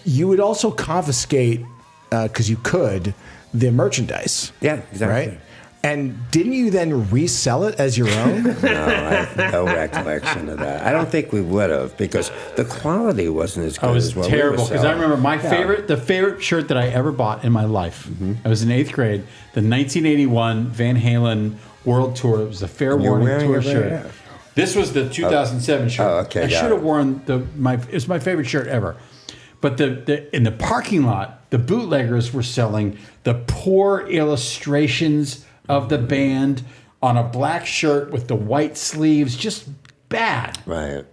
Speaker 1: you would also confiscate, because you could, the merchandise.
Speaker 5: Yeah, exactly.
Speaker 1: Right. And didn't you then resell it as your own?
Speaker 5: No, I have no recollection of that. I don't think we would have, because the quality wasn't as good
Speaker 4: It was
Speaker 5: as what
Speaker 4: terrible,
Speaker 5: we were
Speaker 4: because I
Speaker 5: selling.
Speaker 4: remember the favorite shirt that I ever bought in my life. I was in 8th grade. The 1981 Van Halen World Tour. It was a Fair
Speaker 5: You're
Speaker 4: Warning
Speaker 5: wearing
Speaker 4: Tour
Speaker 5: it right
Speaker 4: shirt.
Speaker 5: now.
Speaker 4: This was the 2007 shirt.
Speaker 5: Oh, okay,
Speaker 4: I
Speaker 5: got
Speaker 4: should
Speaker 5: it.
Speaker 4: have worn it was my favorite shirt ever. But in the parking lot, the bootleggers were selling the poor illustrations of the band on a black shirt with the white sleeves, just bad.
Speaker 5: Right.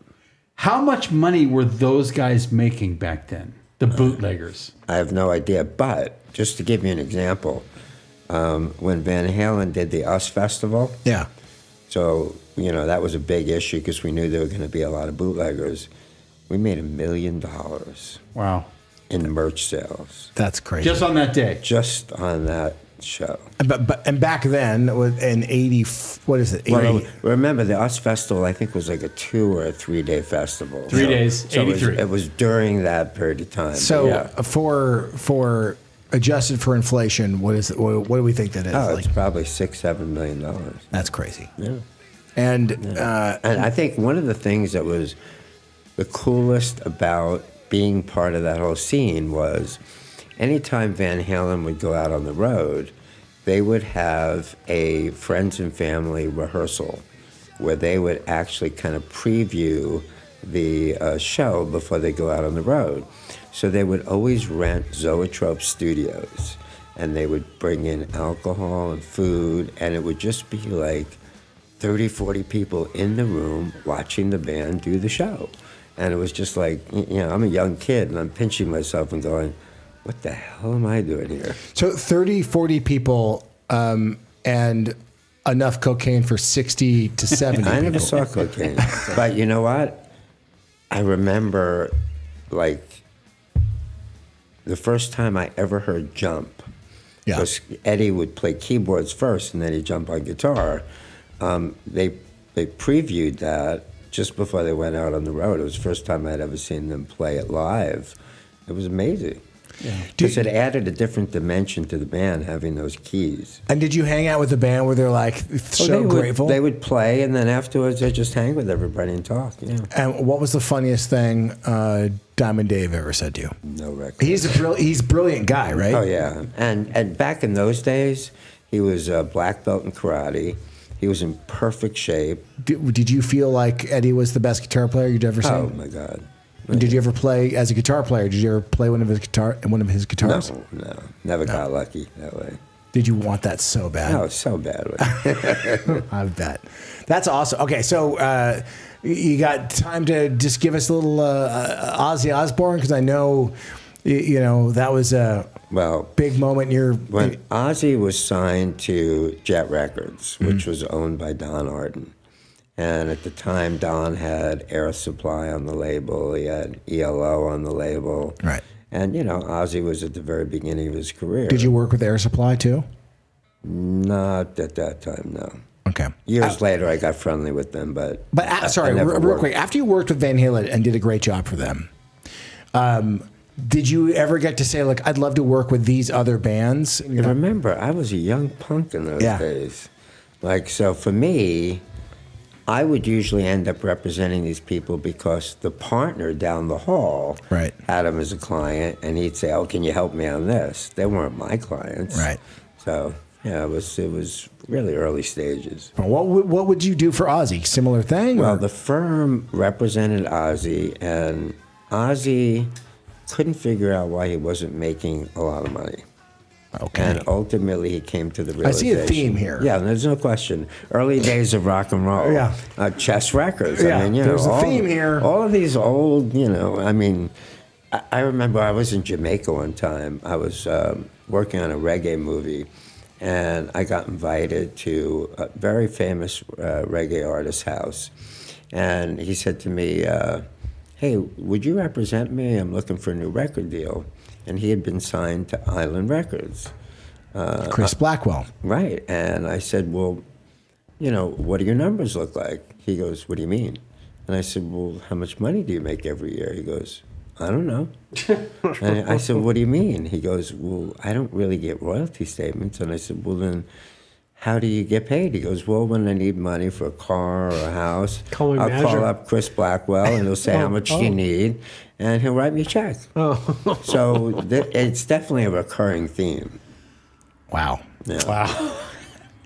Speaker 4: How much money were those guys making back then? The bootleggers.
Speaker 5: I have no idea. But just to give you an example, when Van Halen did the US Festival,
Speaker 1: Yeah.
Speaker 5: so, that was a big issue because we knew there were going to be a lot of bootleggers. We made $1 million
Speaker 4: Wow.
Speaker 5: in merch sales
Speaker 1: That's crazy.
Speaker 4: Just on that day.
Speaker 5: just on that show.
Speaker 1: And back then, in 80, what is it? 80,
Speaker 5: Well, remember, the US Festival, I think, was like a 2 or a 3 day festival.
Speaker 4: 3 days,
Speaker 5: So
Speaker 4: 83.
Speaker 5: it was during that period of time.
Speaker 1: so
Speaker 5: yeah.
Speaker 1: for adjusted for inflation, what is it? What do we think that is?
Speaker 5: Oh, it's probably $6-7 million.
Speaker 1: That's crazy.
Speaker 5: Yeah.
Speaker 1: And
Speaker 5: And I think one of the things that was the coolest about being part of that whole scene was anytime Van Halen would go out on the road, they would have a friends and family rehearsal where they would actually kind of preview the show before they go out on the road. So they would always rent Zoetrope Studios, and they would bring in alcohol and food, and it would just be like 30, 40 people in the room watching the band do the show. And it was just like, I'm a young kid, and I'm pinching myself and going, what the hell am I doing here?
Speaker 1: so 30, 40 people and enough cocaine for 60 to 70
Speaker 5: I never
Speaker 1: people.
Speaker 5: saw cocaine. But you know what? I remember, like, the first time I ever heard Jump,
Speaker 1: Yeah.
Speaker 5: because Eddie would play keyboards first, and then he'd jump on guitar. they previewed that just before they went out on the road. It was the first time I'd ever seen them play it live. It was amazing. Because it added a different dimension to the band, having those keys.
Speaker 1: And did you hang out with the band where they're like so grateful?
Speaker 5: They would play, and then afterwards they'd just hang with everybody and talk. Yeah.
Speaker 1: And what was the funniest thing Diamond Dave ever said to you?
Speaker 5: No record.
Speaker 1: He's a brilliant guy, right?
Speaker 5: Oh yeah, and back in those days, he was a black belt in karate. He was in perfect shape.
Speaker 1: Did you feel like Eddie was the best guitar player you'd ever seen?
Speaker 5: Oh my God.
Speaker 1: Did you ever play as a guitar player? Did you ever play one of his guitars?
Speaker 5: No, never got lucky that way.
Speaker 1: Did you want that so bad?
Speaker 5: No, so badly.
Speaker 1: I bet. That's awesome. Okay, so you got time to just give us a little Ozzy Osborne, because I know, that was a big moment in
Speaker 5: when Ozzy was signed to Jet Records, which was owned by Don Arden. And at the time, Don had Air Supply on the label. He had ELO on the label.
Speaker 1: Right.
Speaker 5: And, Ozzy was at the very beginning of his career.
Speaker 1: Did you work with Air Supply, too?
Speaker 5: Not at that time, no.
Speaker 1: Okay.
Speaker 5: Years later, I got friendly with them, but...
Speaker 1: Sorry, real quick. After you worked with Van Halen and did a great job for them, did you ever get to say, like, I'd love to work with these other bands?
Speaker 5: Remember, I was a young punk in those days. Like, so for me... I would usually end up representing these people because the partner down the hall had them as a client, and he'd say, "Oh, can you help me on this?" They weren't my clients,
Speaker 1: right?
Speaker 5: So yeah, it was really early stages.
Speaker 1: What would you do for Ozzy? Similar thing?
Speaker 5: Well, the firm represented Ozzy, and Ozzy couldn't figure out why he wasn't making a lot of money.
Speaker 1: Okay.
Speaker 5: And ultimately, he came to the realization.
Speaker 1: I see a theme here.
Speaker 5: Yeah, there's no question. Early days of rock and roll.
Speaker 1: Yeah.
Speaker 5: Chess Records.
Speaker 1: Yeah,
Speaker 5: I mean,
Speaker 1: there's a theme here.
Speaker 5: All of these old, I remember I was in Jamaica one time. I was working on a reggae movie, and I got invited to a very famous reggae artist's house. And he said to me, "Hey, would you represent me? I'm looking for a new record deal." And he had been signed to Island Records.
Speaker 1: Chris Blackwell.
Speaker 5: Right. And I said, "Well, what do your numbers look like?" He goes, "What do you mean?" And I said, "Well, how much money do you make every year?" He goes, "I don't know." And I said, "What do you mean?" He goes, "Well, I don't really get royalty statements." And I said, "Well, then how do you get paid?" He goes, "Well, when I need money for a car or a house, I'll call up Chris Blackwell, and he'll say how much do you need, and he'll write me a check." So it's definitely a recurring theme.
Speaker 1: Wow.
Speaker 5: Yeah.
Speaker 1: Wow.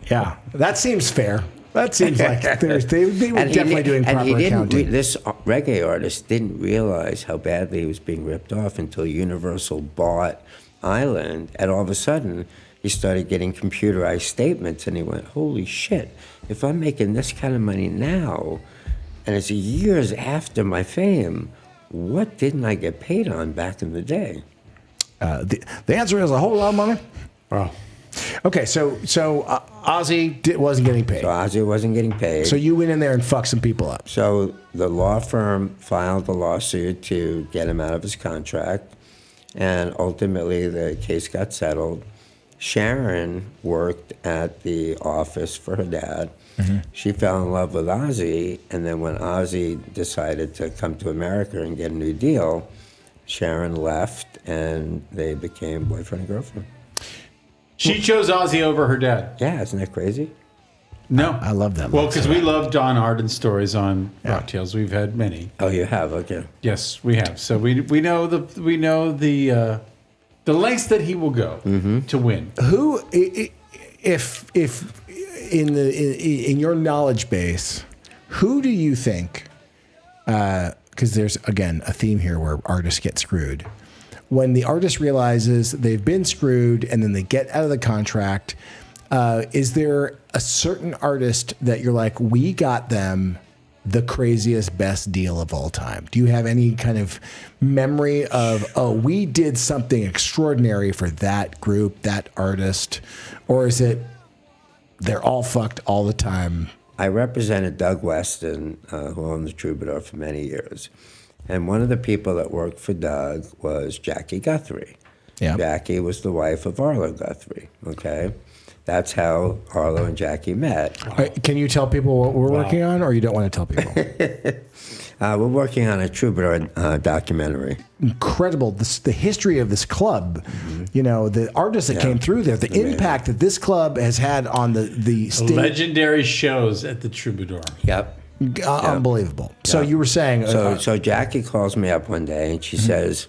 Speaker 1: Yeah, that seems fair. That seems like they were definitely doing proper accounting.
Speaker 5: This reggae artist didn't realize how badly he was being ripped off until Universal bought Island, and all of a sudden, he started getting computerized statements, and he went, "Holy shit, if I'm making this kind of money now, and it's years after my fame, what didn't I get paid on back in the day?"
Speaker 1: The answer is a whole lot of money.
Speaker 4: Wow.
Speaker 1: Okay, so Ozzy wasn't getting paid.
Speaker 5: So Ozzy wasn't getting paid.
Speaker 1: So you went in there and fucked some people up.
Speaker 5: So the law firm filed a lawsuit to get him out of his contract, and ultimately the case got settled. Sharon worked at the office for her dad. Mm-hmm. She fell in love with Ozzy, and then when Ozzy decided to come to America and get a new deal, Sharon left, and they became boyfriend and girlfriend.
Speaker 4: She chose Ozzy over her dad.
Speaker 5: Yeah, isn't that crazy?
Speaker 4: No.
Speaker 1: I love that.
Speaker 4: Well, because we love Don Arden stories on Rock Tales. We've had many.
Speaker 5: Oh, you have? Okay.
Speaker 4: Yes, we have. So we know the lengths that he will go to win.
Speaker 1: Who, if in your knowledge base, who do you think? Because there's again a theme here where artists get screwed. When the artist realizes they've been screwed and then they get out of the contract, is there a certain artist that you're like, we got them the craziest, best deal of all time? Do you have any kind of memory of, oh, we did something extraordinary for that group, that artist? Or is it they're all fucked all the time?
Speaker 5: I represented Doug Weston, who owned the Troubadour for many years. And one of the people that worked for Doug was Jackie Guthrie. Yeah. Jackie was the wife of Arlo Guthrie, okay? that's how Arlo and Jackie met.
Speaker 1: Can you tell people what we're working on, or you don't want to tell people?
Speaker 5: We're working on a Troubadour documentary.
Speaker 1: Incredible. The history of this club, you know, the artists that came through there, the impact that this club has had on the state.
Speaker 4: Legendary shows at the Troubadour.
Speaker 5: Yep.
Speaker 1: Unbelievable. So you were saying.
Speaker 5: So Jackie calls me up one day and she says,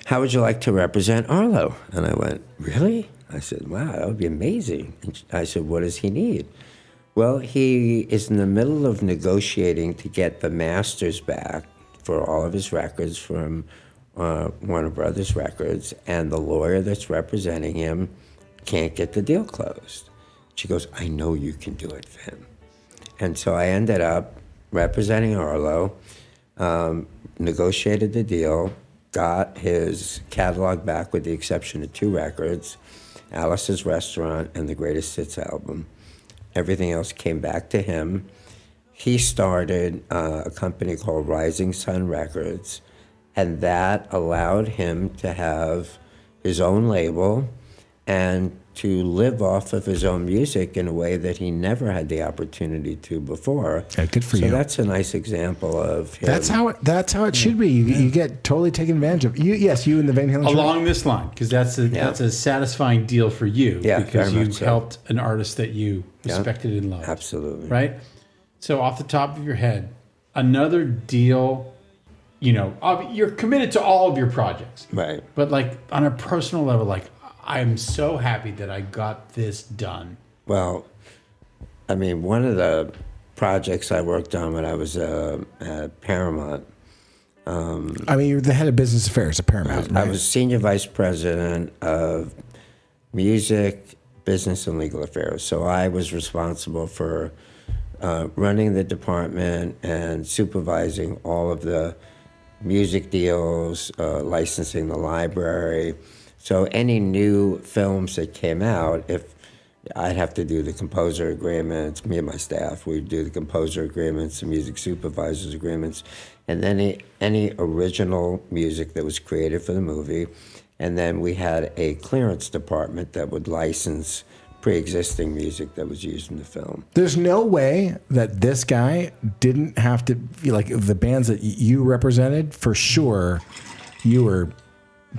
Speaker 5: "How would you like to represent Arlo?" And I went, "Really?" I said, "Wow, that would be amazing." And I said, "What does he need?" Well, he is in the middle of negotiating to get the masters back for all of his records from Warner Brothers Records, and the lawyer that's representing him can't get the deal closed. She goes, "I know you can do it for him." And so I ended up representing Arlo, negotiated the deal, got his catalog back with the exception of 2 records, Alice's Restaurant and the Greatest Hits album. Everything else came back to him. He started a company called Rising Sun Records, and that allowed him to have his own label and to live off of his own music in a way that he never had the opportunity to before.
Speaker 1: Yeah, good for you.
Speaker 5: So that's a nice example of him.
Speaker 1: That's how it should be. You get totally taken advantage of. You and the Van Halen
Speaker 4: Along this line, because that's a satisfying deal for you.
Speaker 5: Yeah,
Speaker 4: because
Speaker 5: very
Speaker 4: you
Speaker 5: much so.
Speaker 4: helped an artist that you respected and loved.
Speaker 5: Absolutely.
Speaker 4: Right? So off the top of your head, another deal, you know, you're committed to all of your projects.
Speaker 5: Right.
Speaker 4: But like on a personal level, like, I'm so happy that I got this done.
Speaker 5: Well, I mean, one of the projects I worked on when I was at Paramount.
Speaker 1: I mean, you're the head of business affairs at Paramount.
Speaker 5: I was senior vice president of music, business, and legal affairs. So I was responsible for running the department and supervising all of the music deals, licensing the library. So any new films that came out, if I'd have to do the composer agreements, me and my staff, we'd do the composer agreements, the music supervisors agreements, and then any original music that was created for the movie. And then we had a clearance department that would license pre-existing music that was used in the film.
Speaker 1: There's no way that this guy didn't have to, like the bands that you represented, for sure, you were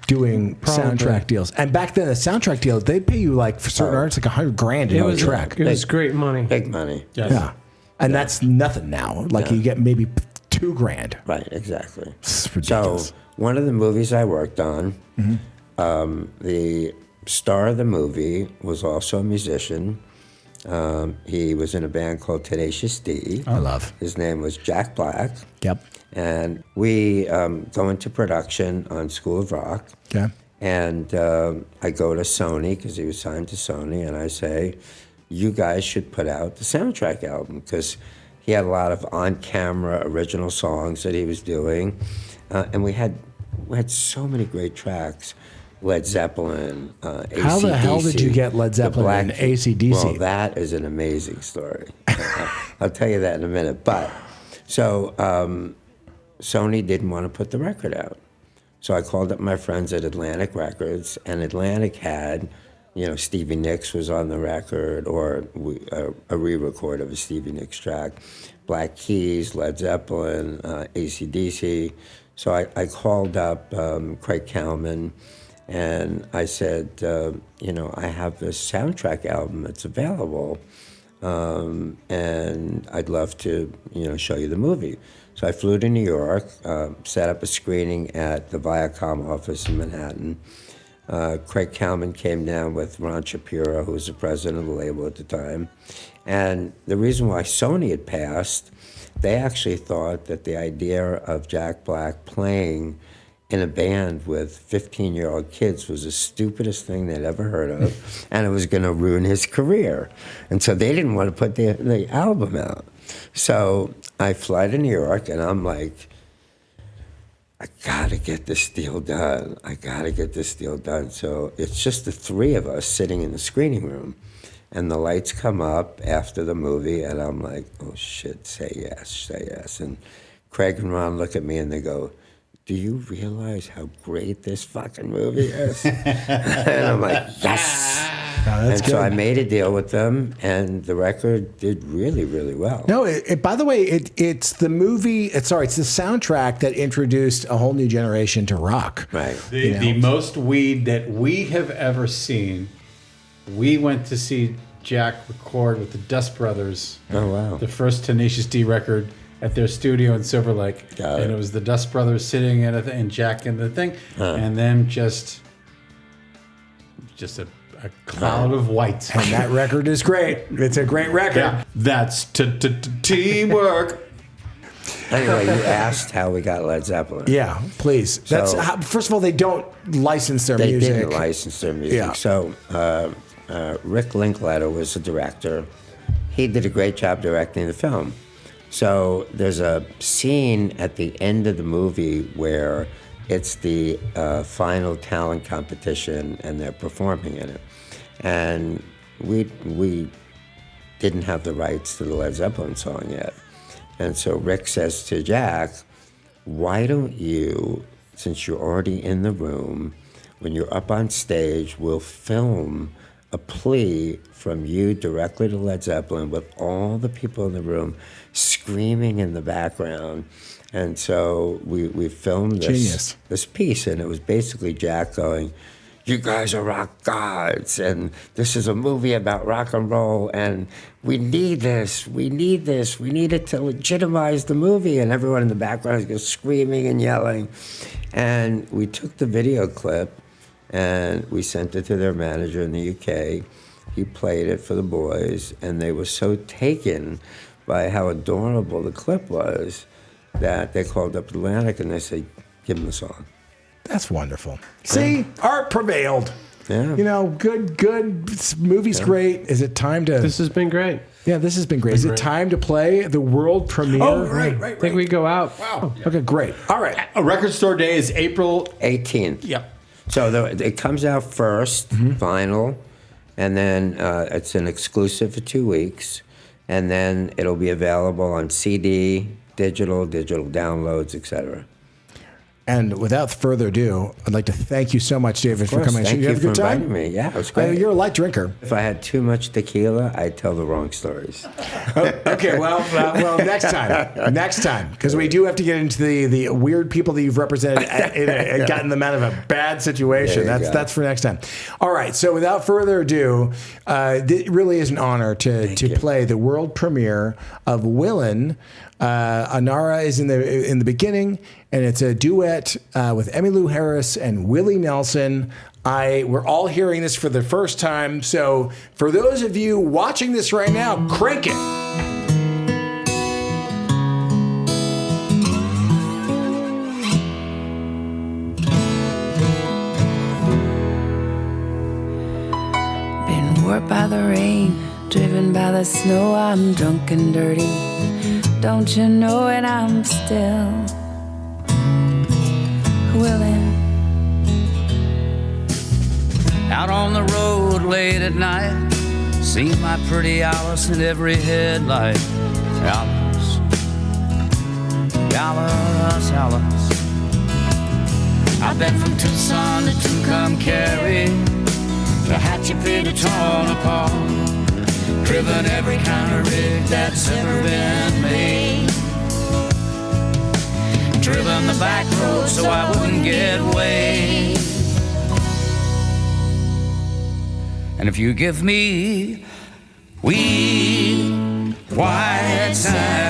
Speaker 1: doing soundtrack deals. And back then, the soundtrack deal, they'd pay you like for certain artists like $100,000 to do a track.
Speaker 2: It was great money.
Speaker 5: Big money.
Speaker 4: Yes.
Speaker 1: Yeah. And that's nothing now. Like you get maybe $2,000.
Speaker 5: Right, exactly.
Speaker 1: It's ridiculous.
Speaker 5: So one of the movies I worked on, the star of the movie was also a musician. He was in a band called Tenacious D.
Speaker 1: I love.
Speaker 5: His name was Jack Black.
Speaker 1: Yep.
Speaker 5: And we go into production on School of Rock.
Speaker 1: Okay.
Speaker 5: And I go to Sony, because he was signed to Sony, and I say, you guys should put out the soundtrack album, because he had a lot of on-camera original songs that he was doing. And we had so many great tracks. Led Zeppelin, AC/DC.
Speaker 1: How the hell did you get Led Zeppelin and AC/DC?
Speaker 5: Well, that is an amazing story. I'll tell you that in a minute. But, so Sony didn't want to put the record out. So I called up my friends at Atlantic Records, and Atlantic had, you know, Stevie Nicks was on the record, or a re-record of a Stevie Nicks track, Black Keys, Led Zeppelin, AC/DC. So I called up Craig Kalman, and I said, you know, I have this soundtrack album that's available, and I'd love to, you know, show you the movie. So I flew to New York, set up a screening at the Viacom office in Manhattan. Craig Kalman came down with Ron Shapiro, who was the president of the label at the time. And the reason why Sony had passed, they actually thought that the idea of Jack Black playing in a band with 15-year-old kids was the stupidest thing they'd ever heard of, and it was going to ruin his career. And so they didn't want to put the album out. So I fly to New York, and I'm like, I got to get this deal done. I got to get this deal done. So it's just the 3 of us sitting in the screening room, and the lights come up after the movie, and I'm like, oh, shit, say yes, say yes. And Craig and Ron look at me, and they go, do you realize how great this fucking movie is? And I'm like, yes.
Speaker 1: that's
Speaker 5: and so I
Speaker 1: good.
Speaker 5: made a deal with them, and the record did really, really well.
Speaker 1: No, by the way, it's the movie. It's the soundtrack that introduced a whole new generation to rock.
Speaker 5: Right.
Speaker 4: The most weed that we have ever seen. We went to see Jack record with the Dust Brothers.
Speaker 5: Oh, wow.
Speaker 4: The first Tenacious D record at their studio in Silver Lake.
Speaker 5: Got it.
Speaker 4: And it was the Dust Brothers sitting in and Jack in the thing. And then just a cloud of white.
Speaker 1: And that record is great. It's a great record.
Speaker 4: Yeah, that's teamwork.
Speaker 5: Anyway, you asked how we got Led Zeppelin.
Speaker 1: Yeah, please. That's first of all, they don't license their
Speaker 5: They
Speaker 1: music.
Speaker 5: didn't license their music.
Speaker 1: Yeah.
Speaker 5: So Rick Linklater was the director. He did a great job directing the film. So there's a scene at the end of the movie where it's the final talent competition and they're performing in it. And we didn't have the rights to the Led Zeppelin song yet. And so Rick says to Jack, why don't you, since you're already in the room, when you're up on stage, we'll film a plea from you directly to Led Zeppelin with all the people in the room screaming in the background. And so we filmed this piece, and it was basically Jack going, you guys are rock gods, and this is a movie about rock and roll, and we need this, we need it to legitimize the movie. And everyone in the background is screaming and yelling. And we took the video clip, and we sent it to their manager in the UK. He played it for the boys, and they were so taken by how adorable the clip was that they called up Atlantic, and they said, give them the song.
Speaker 1: That's wonderful. See, art prevailed.
Speaker 5: Yeah.
Speaker 1: You know, good. Movie's great. Is it time to?
Speaker 2: This has been great.
Speaker 1: Yeah, this has been great. Is it time to play the world premiere?
Speaker 4: Oh, right.
Speaker 2: I think we go out.
Speaker 4: Wow.
Speaker 1: Okay, great. All right.
Speaker 4: A record store day is April
Speaker 5: 18th.
Speaker 4: Yep.
Speaker 5: So it comes out first, vinyl, and then it's an exclusive for 2 weeks, and then it'll be available on CD, digital downloads, etc.
Speaker 1: And without further ado, I'd like to thank you so much, David, for coming.
Speaker 5: Thank
Speaker 1: you have
Speaker 5: you
Speaker 1: a good
Speaker 5: for
Speaker 1: time?
Speaker 5: inviting me. Yeah, it was great.
Speaker 1: You're a light drinker.
Speaker 5: If I had too much tequila, I'd tell the wrong stories.
Speaker 1: Okay, well, next time, because we do have to get into the weird people that you've represented and gotten them out of a bad situation. That's for next time. All right, so without further ado, it really is an honor to play the world premiere of Willin. Anara is in the beginning, and it's a duet with Emmylou Harris and Willie Nelson. We're all hearing this for the first time, so for those of you watching this right now, crank it.
Speaker 7: Been warped by the rain, driven by the snow. I'm drunk and dirty. Don't you know it? I'm still willing.
Speaker 11: Out on the road late at night, see my pretty Alice in every headlight. Alice, Alice, Alice. I've been from Tucson to Tucumcari, to Hatchapee to Tonopah, driven every kind of rig that's ever been made, driven the back road so I wouldn't get weighed. And if you give me weed, white sand,